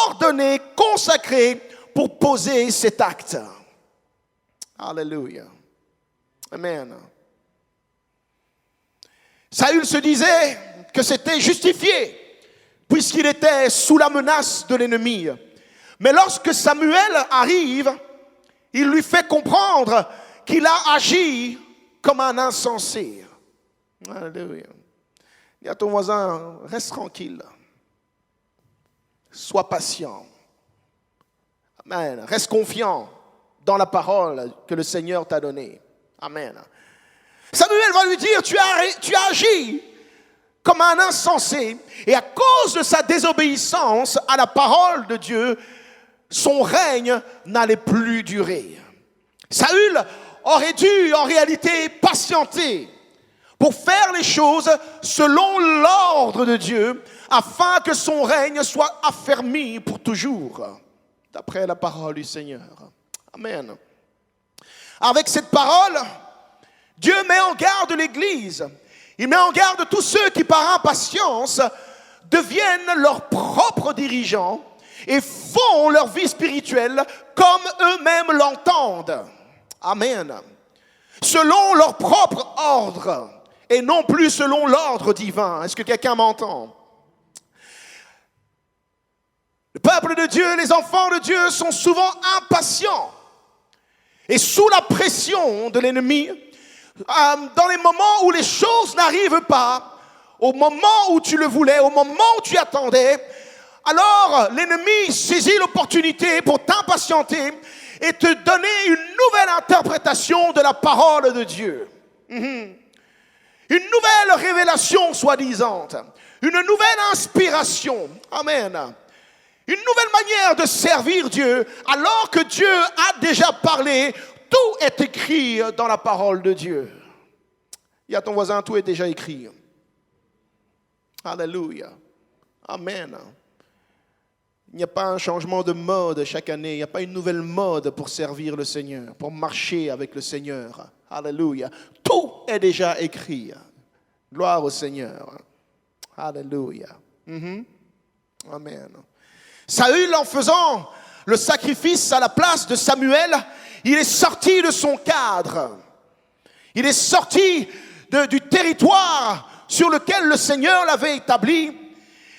ordonné, consacré pour poser cet acte. Alléluia. Amen. Saül se disait que c'était justifié, puisqu'il était sous la menace de l'ennemi. Mais lorsque Samuel arrive, il lui fait comprendre qu'il a agi comme un insensé. Alléluia. Dis à ton voisin, reste tranquille. Sois patient. Amen. Reste confiant dans la parole que le Seigneur t'a donnée. Amen. Samuel va lui dire, tu as agi comme un insensé, et à cause de sa désobéissance à la parole de Dieu, son règne n'allait plus durer. Saül aurait dû en réalité patienter pour faire les choses selon l'ordre de Dieu, afin que son règne soit affermi pour toujours, d'après la parole du Seigneur. Amen. Avec cette parole, Dieu met en garde l'Église. Il met en garde tous ceux qui, par impatience, deviennent leurs propres dirigeants et font leur vie spirituelle comme eux-mêmes l'entendent. Amen. Selon leur propre ordre et non plus selon l'ordre divin. Est-ce que quelqu'un m'entend? Le peuple de Dieu, les enfants de Dieu sont souvent impatients et sous la pression de l'ennemi, dans les moments où les choses n'arrivent pas, au moment où tu le voulais, au moment où tu attendais, alors l'ennemi saisit l'opportunité pour t'impatienter et te donner une nouvelle interprétation de la parole de Dieu. Une nouvelle révélation soi-disant, une nouvelle inspiration. Amen. Une nouvelle manière de servir Dieu, alors que Dieu a déjà parlé. Tout est écrit dans la parole de Dieu. Il y a ton voisin, tout est déjà écrit. Alléluia. Amen. Il n'y a pas un changement de mode chaque année. Il n'y a pas une nouvelle mode pour servir le Seigneur, pour marcher avec le Seigneur. Alléluia. Tout est déjà écrit. Gloire au Seigneur. Alléluia. Amen. Saül, en faisant le sacrifice à la place de Samuel, il est sorti de son cadre. Il est sorti du territoire sur lequel le Seigneur l'avait établi.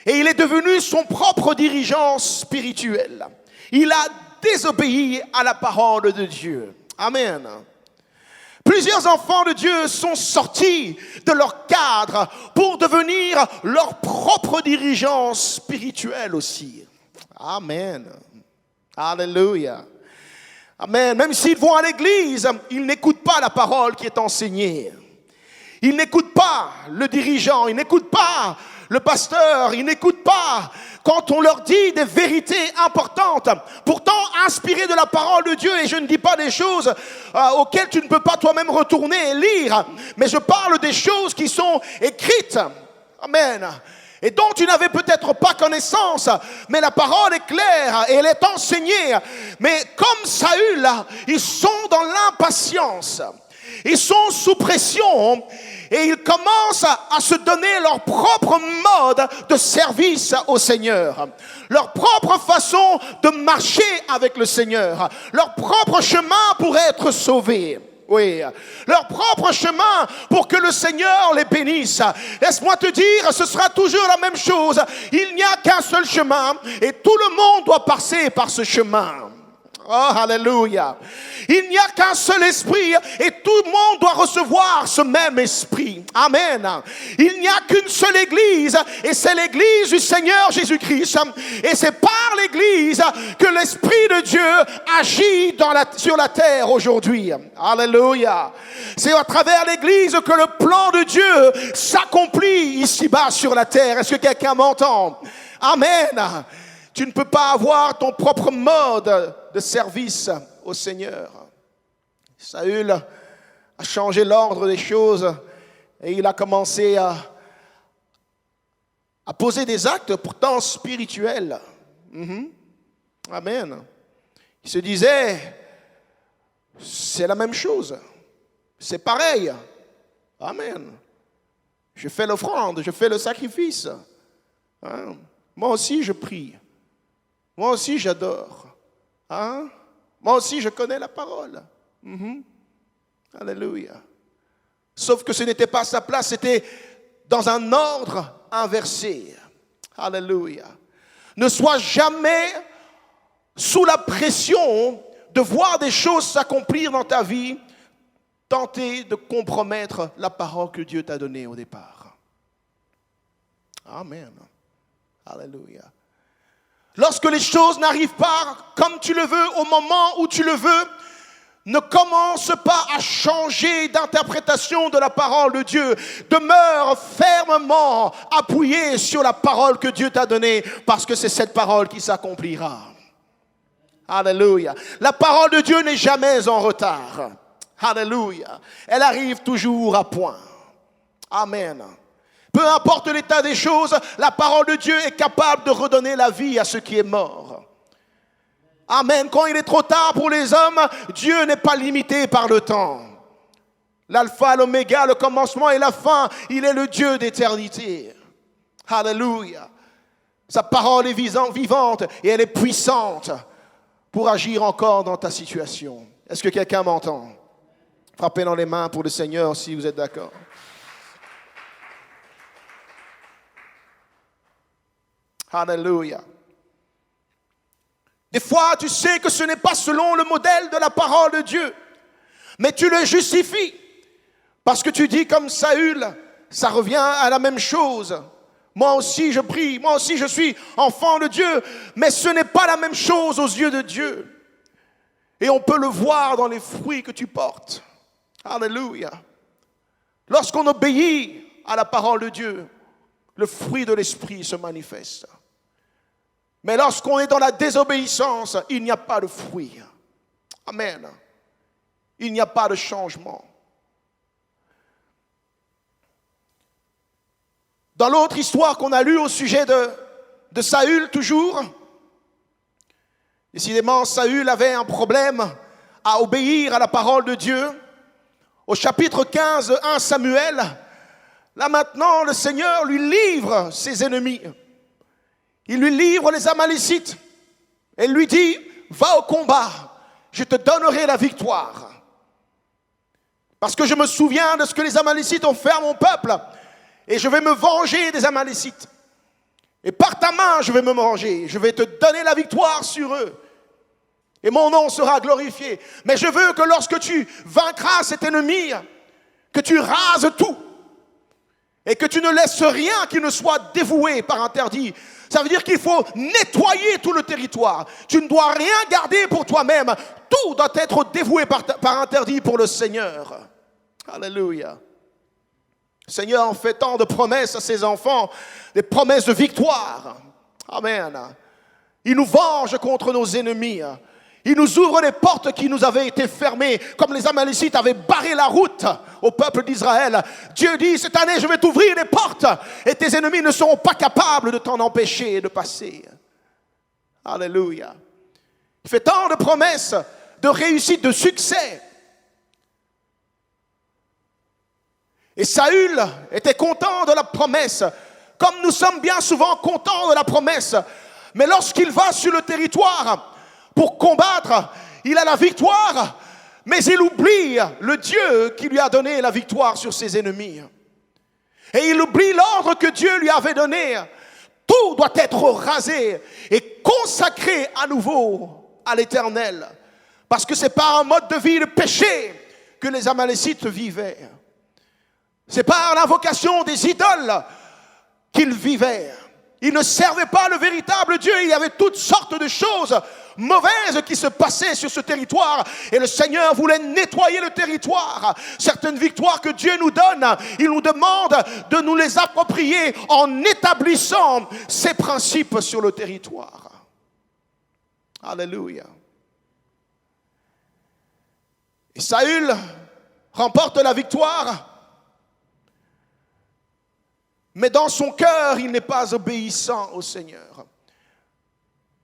Et il est devenu son propre dirigeant spirituel. Il a désobéi à la parole de Dieu. Amen. Plusieurs enfants de Dieu sont sortis de leur cadre pour devenir leur propre dirigeant spirituel aussi. Amen. Alléluia. Amen. Même s'ils vont à l'église, ils n'écoutent pas la parole qui est enseignée. Ils n'écoutent pas le dirigeant, ils n'écoutent pas le pasteur, ils n'écoutent pas quand on leur dit des vérités importantes, pourtant inspirées de la parole de Dieu. Et je ne dis pas des choses auxquelles tu ne peux pas toi-même retourner et lire, mais je parle des choses qui sont écrites. Amen. Et dont tu n'avais peut-être pas connaissance, mais la parole est claire et elle est enseignée. Mais comme Saül, ils sont dans l'impatience, ils sont sous pression et ils commencent à se donner leur propre mode de service au Seigneur, leur propre façon de marcher avec le Seigneur, leur propre chemin pour être sauvés. Oui, leur propre chemin pour que le Seigneur les bénisse. Laisse-moi te dire, ce sera toujours la même chose. Il n'y a qu'un seul chemin et tout le monde doit passer par ce chemin. Oh, alléluia. Il n'y a qu'un seul esprit et tout le monde doit recevoir ce même esprit. Amen. Il n'y a qu'une seule église et c'est l'église du Seigneur Jésus-Christ. Et c'est par l'église que l'Esprit de Dieu agit sur la terre aujourd'hui. Alléluia. C'est à travers l'église que le plan de Dieu s'accomplit ici-bas sur la terre. Est-ce que quelqu'un m'entend? Amen. Tu ne peux pas avoir ton propre mode de service au Seigneur. Saül a changé l'ordre des choses et il a commencé à poser des actes pourtant spirituels. Amen. Il se disait, c'est la même chose, c'est pareil. Amen. Je fais l'offrande, je fais le sacrifice. Hein? Moi aussi je prie. Moi aussi, j'adore. Hein? Moi aussi, je connais la parole. Alléluia. Sauf que ce n'était pas sa place, c'était dans un ordre inversé. Alléluia. Ne sois jamais sous la pression de voir des choses s'accomplir dans ta vie, tenter de compromettre la parole que Dieu t'a donnée au départ. Amen. Alléluia. Lorsque les choses n'arrivent pas comme tu le veux, au moment où tu le veux, ne commence pas à changer d'interprétation de la parole de Dieu. Demeure fermement appuyé sur la parole que Dieu t'a donnée, parce que c'est cette parole qui s'accomplira. Alléluia. La parole de Dieu n'est jamais en retard. Alléluia. Elle arrive toujours à point. Amen. Peu importe l'état des choses, la parole de Dieu est capable de redonner la vie à ce qui est mort. Amen. Quand il est trop tard pour les hommes, Dieu n'est pas limité par le temps. L'alpha, l'oméga, le commencement et la fin, il est le Dieu d'éternité. Alléluia. Sa parole est vivante et elle est puissante pour agir encore dans ta situation. Est-ce que quelqu'un m'entend? Frappez dans les mains pour le Seigneur si vous êtes d'accord. Alléluia. Des fois, tu sais que ce n'est pas selon le modèle de la parole de Dieu, mais tu le justifies parce que tu dis comme Saül, ça revient à la même chose. Moi aussi je prie, moi aussi je suis enfant de Dieu, mais ce n'est pas la même chose aux yeux de Dieu. Et on peut le voir dans les fruits que tu portes. Alléluia. Lorsqu'on obéit à la parole de Dieu, le fruit de l'esprit se manifeste. Mais lorsqu'on est dans la désobéissance, il n'y a pas de fruit. Amen. Il n'y a pas de changement. Dans l'autre histoire qu'on a lue au sujet de Saül, toujours, décidément, Saül avait un problème à obéir à la parole de Dieu. Au chapitre 15, 1 Samuel, là maintenant, le Seigneur lui livre ses ennemis. Il lui livre les Amalécites et lui dit, va au combat, je te donnerai la victoire. Parce que je me souviens de ce que les Amalécites ont fait à mon peuple et je vais me venger des Amalécites. Et par ta main, je vais me venger, je vais te donner la victoire sur eux. Et mon nom sera glorifié. Mais je veux que lorsque tu vaincras cet ennemi, que tu rases tout. Et que tu ne laisses rien qui ne soit dévoué par interdit. Ça veut dire qu'il faut nettoyer tout le territoire. Tu ne dois rien garder pour toi-même. Tout doit être dévoué par interdit pour le Seigneur. Alléluia. Le Seigneur fait tant de promesses à ses enfants, des promesses de victoire. Amen. Il nous venge contre nos ennemis. Il nous ouvre les portes qui nous avaient été fermées, comme les Amalécites avaient barré la route au peuple d'Israël. Dieu dit, cette année, je vais t'ouvrir les portes et tes ennemis ne seront pas capables de t'en empêcher de passer. Alléluia. Il fait tant de promesses, de réussite, de succès. Et Saül était content de la promesse, comme nous sommes bien souvent contents de la promesse. Mais lorsqu'il va sur le territoire pour combattre, il a la victoire, Mais il oublie le Dieu qui lui a donné la victoire sur ses ennemis. Et il oublie l'ordre que Dieu lui avait donné. Tout doit être rasé et consacré à nouveau à l'Éternel. Parce que c'est par un mode de vie de péché que les Amalécites vivaient. C'est par l'invocation des idoles qu'ils vivaient. Ils ne servaient pas le véritable Dieu. Il y avait toutes sortes de choses mauvaises qui se passaient sur ce territoire. Et le Seigneur voulait nettoyer le territoire. Certaines victoires que Dieu nous donne, il nous demande de nous les approprier en établissant ses principes sur le territoire. Alléluia. Et Saül remporte la victoire. Mais dans son cœur, il n'est pas obéissant au Seigneur.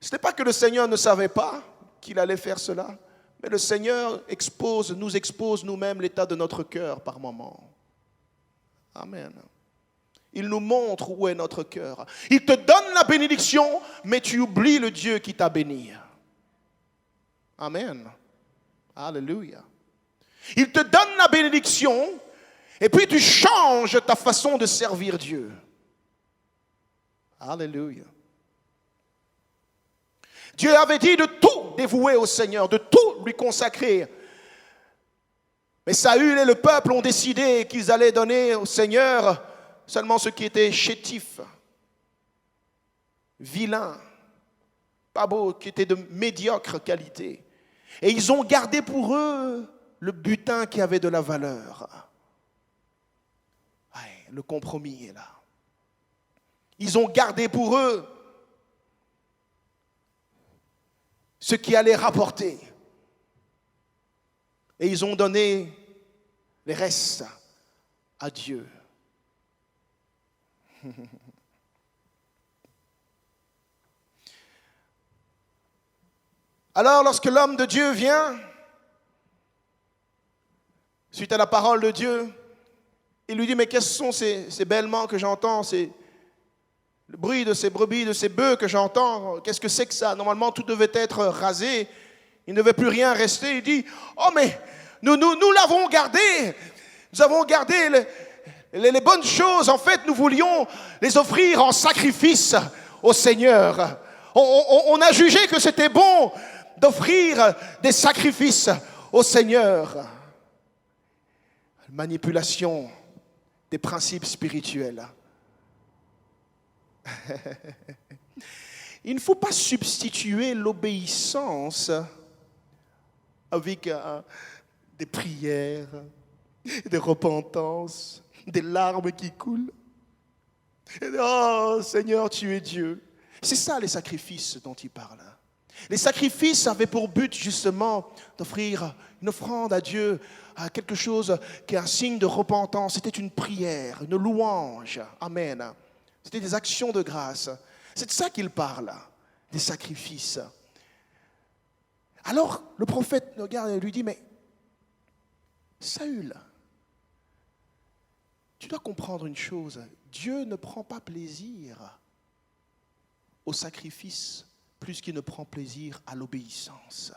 Ce n'est pas que le Seigneur ne savait pas qu'il allait faire cela, mais le Seigneur nous expose nous-mêmes l'état de notre cœur par moments. Amen. Il nous montre où est notre cœur. Il te donne la bénédiction, mais tu oublies le Dieu qui t'a béni. Amen. Alléluia. Il te donne la bénédiction, et puis tu changes ta façon de servir Dieu. Alléluia. Dieu avait dit de tout dévouer au Seigneur, de tout lui consacrer. Mais Saül et le peuple ont décidé qu'ils allaient donner au Seigneur seulement ce qui était chétif, vilain, pas beau, qui était de médiocre qualité. Et ils ont gardé pour eux le butin qui avait de la valeur. Le compromis est là. Ils ont gardé pour eux ce qui allait rapporter. Et ils ont donné les restes à Dieu. Alors, lorsque l'homme de Dieu vient, suite à la parole de Dieu, il lui dit, mais quels sont ces bêlements que j'entends, le bruit de ces brebis, de ces bœufs que j'entends, qu'est-ce que c'est que ça? Normalement, tout devait être rasé, il ne devait plus rien rester. Il dit, oh mais nous l'avons gardé, nous avons gardé les bonnes choses. En fait, nous voulions les offrir en sacrifice au Seigneur. On a jugé que c'était bon d'offrir des sacrifices au Seigneur. Manipulation des principes spirituels. Il ne faut pas substituer l'obéissance avec des prières, des repentances, des larmes qui coulent. Oh Seigneur, tu es Dieu. C'est ça les sacrifices dont il parle. Les sacrifices avaient pour but justement d'offrir une offrande à Dieu, à quelque chose qui est un signe de repentance. C'était une prière, une louange. Amen. C'était des actions de grâce. C'est de ça qu'il parle, des sacrifices. Alors le prophète regarde et lui dit, mais Saül, tu dois comprendre une chose, Dieu ne prend pas plaisir au sacrifice plus qu'il ne prend plaisir à l'obéissance.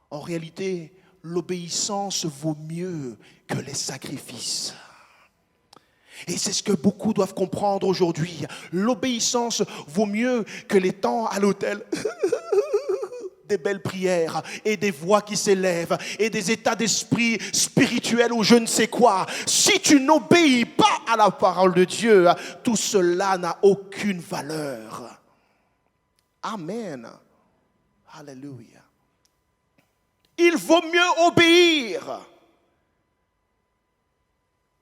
En réalité, l'obéissance vaut mieux que les sacrifices. Et c'est ce que beaucoup doivent comprendre aujourd'hui. L'obéissance vaut mieux que les temps à l'autel. Des belles prières et des voix qui s'élèvent et des états d'esprit spirituels ou je ne sais quoi. Si tu n'obéis pas à la parole de Dieu, tout cela n'a aucune valeur. Amen. Alléluia. Il vaut mieux obéir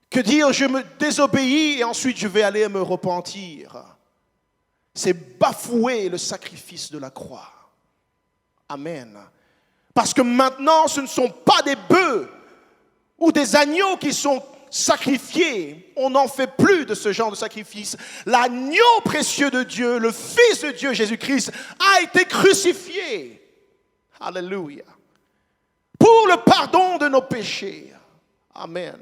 que dire je me désobéis et ensuite je vais aller me repentir. C'est bafouer le sacrifice de la croix. Amen. Parce que maintenant, ce ne sont pas des bœufs ou des agneaux qui sont sacrifiés. On n'en fait plus de ce genre de sacrifice. L'agneau précieux de Dieu, le Fils de Dieu, Jésus-Christ, a été crucifié. Alléluia. Pour le pardon de nos péchés. Amen.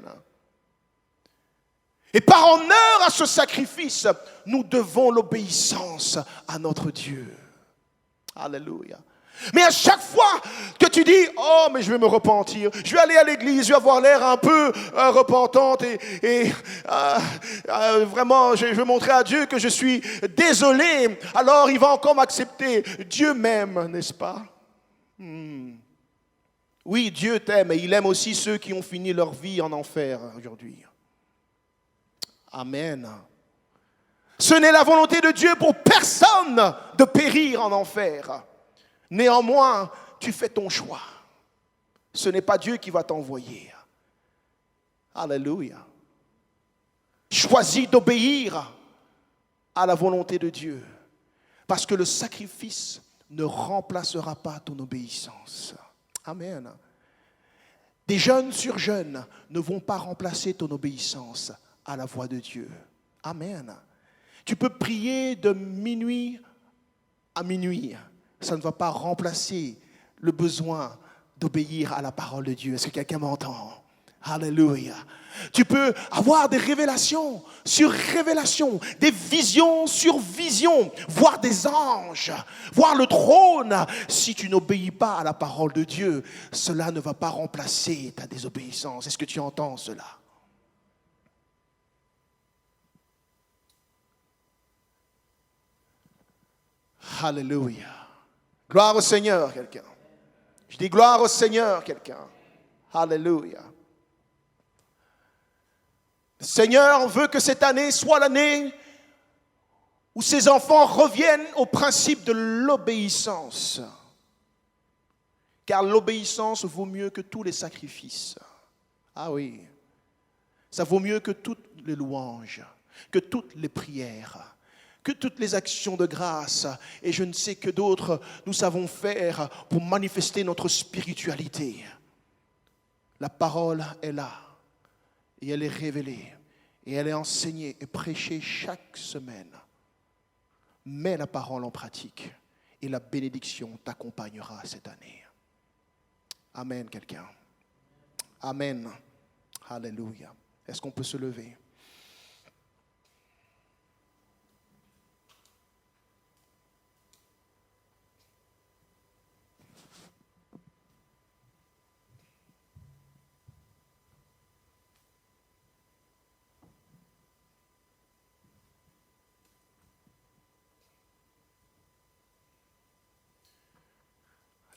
Et par honneur à ce sacrifice, nous devons l'obéissance à notre Dieu. Alléluia. Mais à chaque fois que tu dis, oh, mais je vais me repentir, je vais aller à l'église, je vais avoir l'air un peu repentante et vraiment, je vais montrer à Dieu que je suis désolé, alors il va encore m'accepter. Dieu m'aime, n'est-ce pas? Oui, Dieu t'aime et il aime aussi ceux qui ont fini leur vie en enfer aujourd'hui. Amen. Ce n'est la volonté de Dieu pour personne de périr en enfer. Néanmoins, tu fais ton choix. Ce n'est pas Dieu qui va t'envoyer. Alléluia. Choisis d'obéir à la volonté de Dieu. Parce que le sacrifice ne remplacera pas ton obéissance. Amen. Des jeunes sur jeunes ne vont pas remplacer ton obéissance à la voix de Dieu. Amen. Tu peux prier de minuit à minuit. Ça ne va pas remplacer le besoin d'obéir à la parole de Dieu. Est-ce que quelqu'un m'entend? Alléluia. Tu peux avoir des révélations sur révélations, des visions sur visions, voir des anges, voir le trône. Si tu n'obéis pas à la parole de Dieu, cela ne va pas remplacer ta désobéissance. Est-ce que tu entends cela? Alléluia. Gloire au Seigneur, quelqu'un. Je dis gloire au Seigneur, quelqu'un. Alléluia. Le Seigneur veut que cette année soit l'année où ses enfants reviennent au principe de l'obéissance. Car l'obéissance vaut mieux que tous les sacrifices. Ah oui. Ça vaut mieux que toutes les louanges, que toutes les prières, que toutes les actions de grâce et je ne sais que d'autres nous savons faire pour manifester notre spiritualité. La parole est là et elle est révélée et elle est enseignée et prêchée chaque semaine. Mets la parole en pratique et la bénédiction t'accompagnera cette année. Amen, quelqu'un. Amen. Alléluia. Est-ce qu'on peut se lever?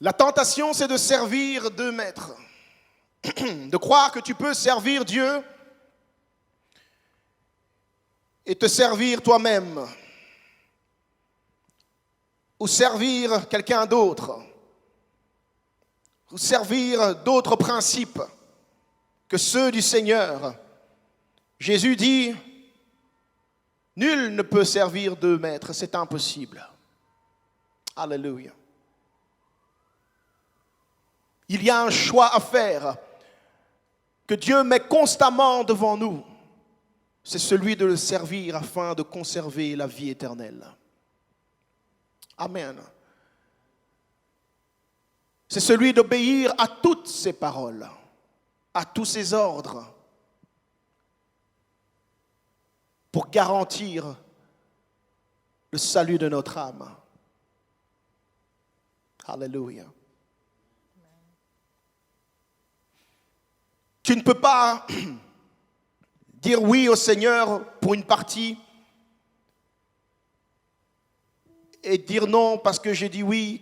La tentation, c'est de servir deux maîtres. De croire que tu peux servir Dieu et te servir toi-même. Ou servir quelqu'un d'autre. Ou servir d'autres principes que ceux du Seigneur. Jésus dit, nul ne peut servir deux maîtres, c'est impossible. Alléluia. Il y a un choix à faire que Dieu met constamment devant nous. C'est celui de le servir afin de conserver la vie éternelle. Amen. C'est celui d'obéir à toutes ses paroles, à tous ses ordres, pour garantir le salut de notre âme. Alléluia. Tu ne peux pas dire oui au Seigneur pour une partie et dire non parce que j'ai dit oui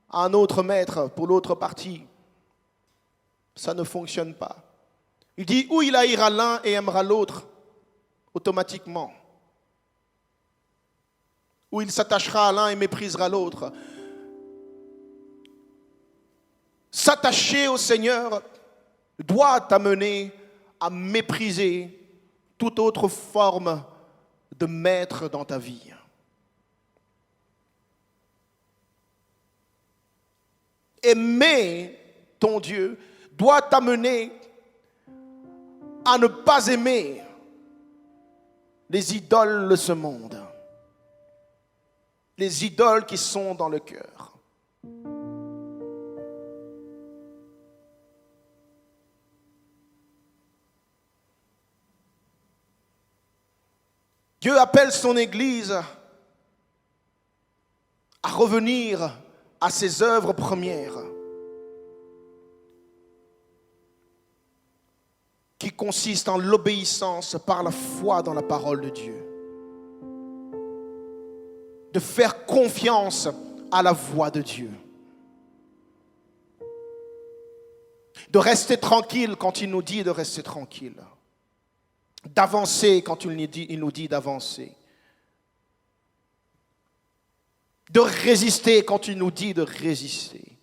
à un autre maître pour l'autre partie. Ça ne fonctionne pas. Il dit ou il haïra l'un et aimera l'autre automatiquement. Ou il s'attachera à l'un et méprisera l'autre. S'attacher au Seigneur doit t'amener à mépriser toute autre forme de maître dans ta vie. Aimer ton Dieu doit t'amener à ne pas aimer les idoles de ce monde, les idoles qui sont dans le cœur. Dieu appelle son Église à revenir à ses œuvres premières, qui consiste en l'obéissance par la foi dans la parole de Dieu. De faire confiance à la voix de Dieu. De rester tranquille quand il nous dit de rester tranquille. D'avancer quand il nous dit d'avancer. De résister quand il nous dit de résister.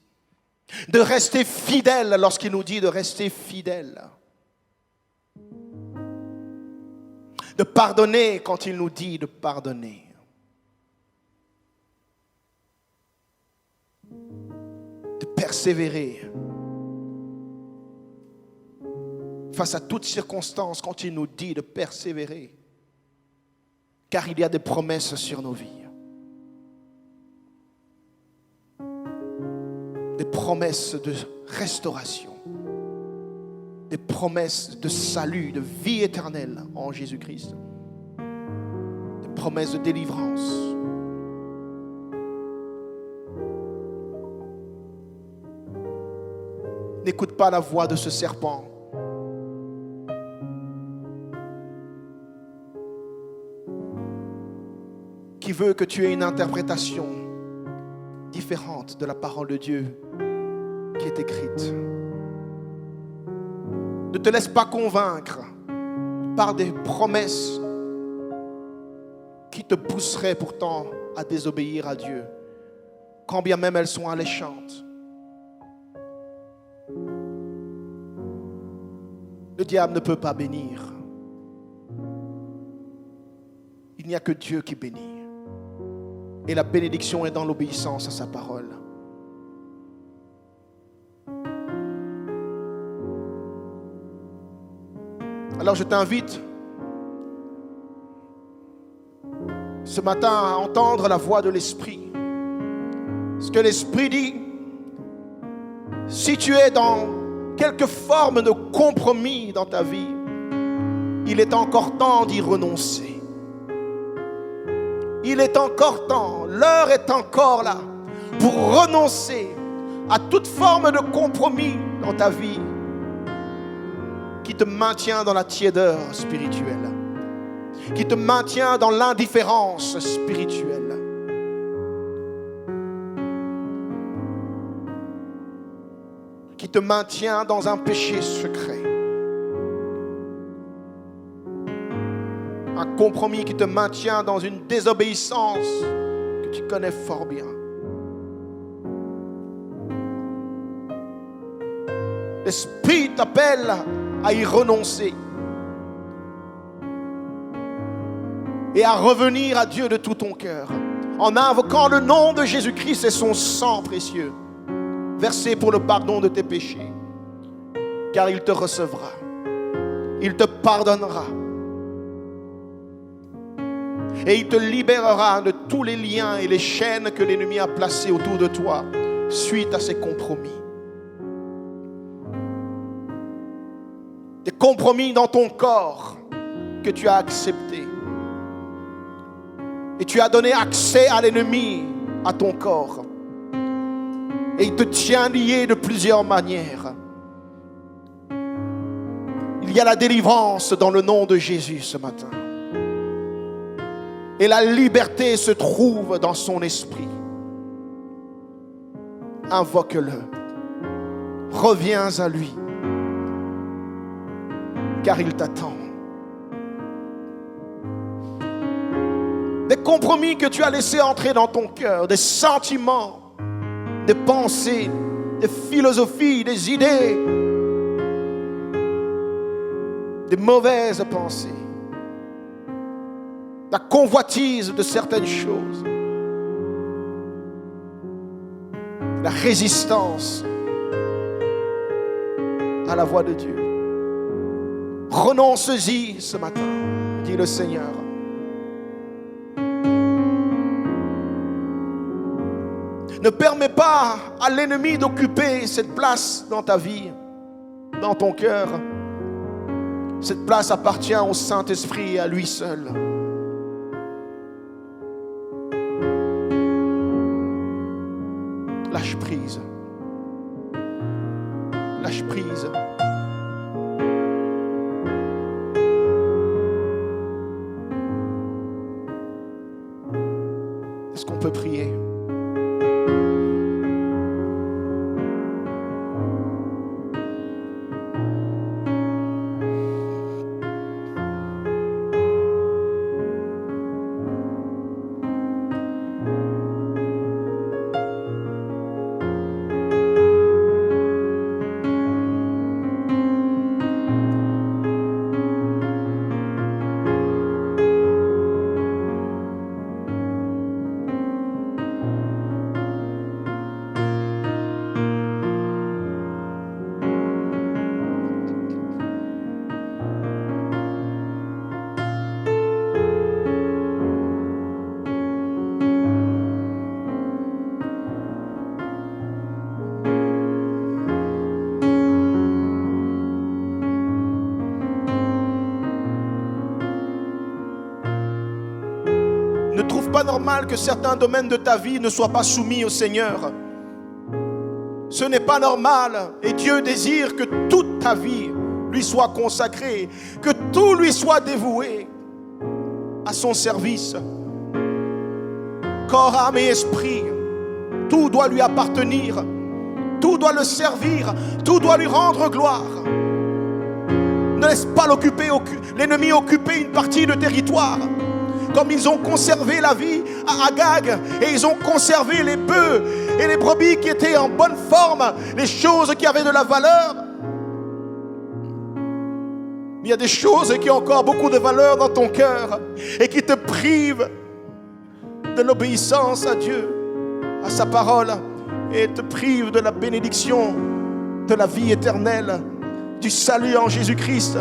De rester fidèle lorsqu'il nous dit de rester fidèle. De pardonner quand il nous dit de pardonner. De persévérer face à toutes circonstances quand il nous dit de persévérer. Car il y a des promesses sur nos vies. Des promesses de restauration. Des promesses de salut, de vie éternelle en Jésus-Christ. Des promesses de délivrance. N'écoute pas la voix de ce serpent. Qui veut que tu aies une interprétation différente de la parole de Dieu qui est écrite. Ne te laisse pas convaincre par des promesses qui te pousseraient pourtant à désobéir à Dieu, quand bien même elles sont alléchantes. Le diable ne peut pas bénir. Il n'y a que Dieu qui bénit. Et la bénédiction est dans l'obéissance à sa parole. Alors je t'invite ce matin à entendre la voix de l'Esprit. Ce que l'Esprit dit, si tu es dans quelque forme de compromis dans ta vie, il est encore temps d'y renoncer. Il est encore temps, l'heure est encore là pour renoncer à toute forme de compromis dans ta vie qui te maintient dans la tiédeur spirituelle, qui te maintient dans l'indifférence spirituelle. Qui te maintient dans un péché secret. Un compromis qui te maintient dans une désobéissance que tu connais fort bien. L'Esprit t'appelle à y renoncer et à revenir à Dieu de tout ton cœur en invoquant le nom de Jésus-Christ et son sang précieux versé pour le pardon de tes péchés, car il te recevra, il te pardonnera et il te libérera de tous les liens et les chaînes que l'ennemi a placés autour de toi suite à ses compromis. Des compromis dans ton corps que tu as acceptés. Et tu as donné accès à l'ennemi, à ton corps. Et il te tient lié de plusieurs manières. Il y a la délivrance dans le nom de Jésus ce matin. Et la liberté se trouve dans son esprit. Invoque-le. Reviens à lui. Car il t'attend. Des compromis que tu as laissés entrer dans ton cœur, des sentiments, des pensées, des philosophies, des idées, des mauvaises pensées, la convoitise de certaines choses, la résistance à la voix de Dieu. Renonce-y ce matin, dit le Seigneur. Ne permets pas à l'ennemi d'occuper cette place dans ta vie, dans ton cœur. Cette place appartient au Saint-Esprit et à lui seul. La Lâche prise. Lâche prise. Est-ce qu'on peut prier? Ne trouve pas normal que certains domaines de ta vie ne soient pas soumis au Seigneur. Ce n'est pas normal. Et Dieu désire que toute ta vie lui soit consacrée, que tout lui soit dévoué à son service. Corps, âme et esprit, tout doit lui appartenir. Tout doit le servir. Tout doit lui rendre gloire. Ne laisse pas l'ennemi occuper une partie de territoire. Comme ils ont conservé la vie à Agag, et ils ont conservé les bœufs et les brebis qui étaient en bonne forme, les choses qui avaient de la valeur. Il y a des choses qui ont encore beaucoup de valeur dans ton cœur et qui te privent de l'obéissance à Dieu, à sa parole, et te privent de la bénédiction, de la vie éternelle, du salut en Jésus-Christ.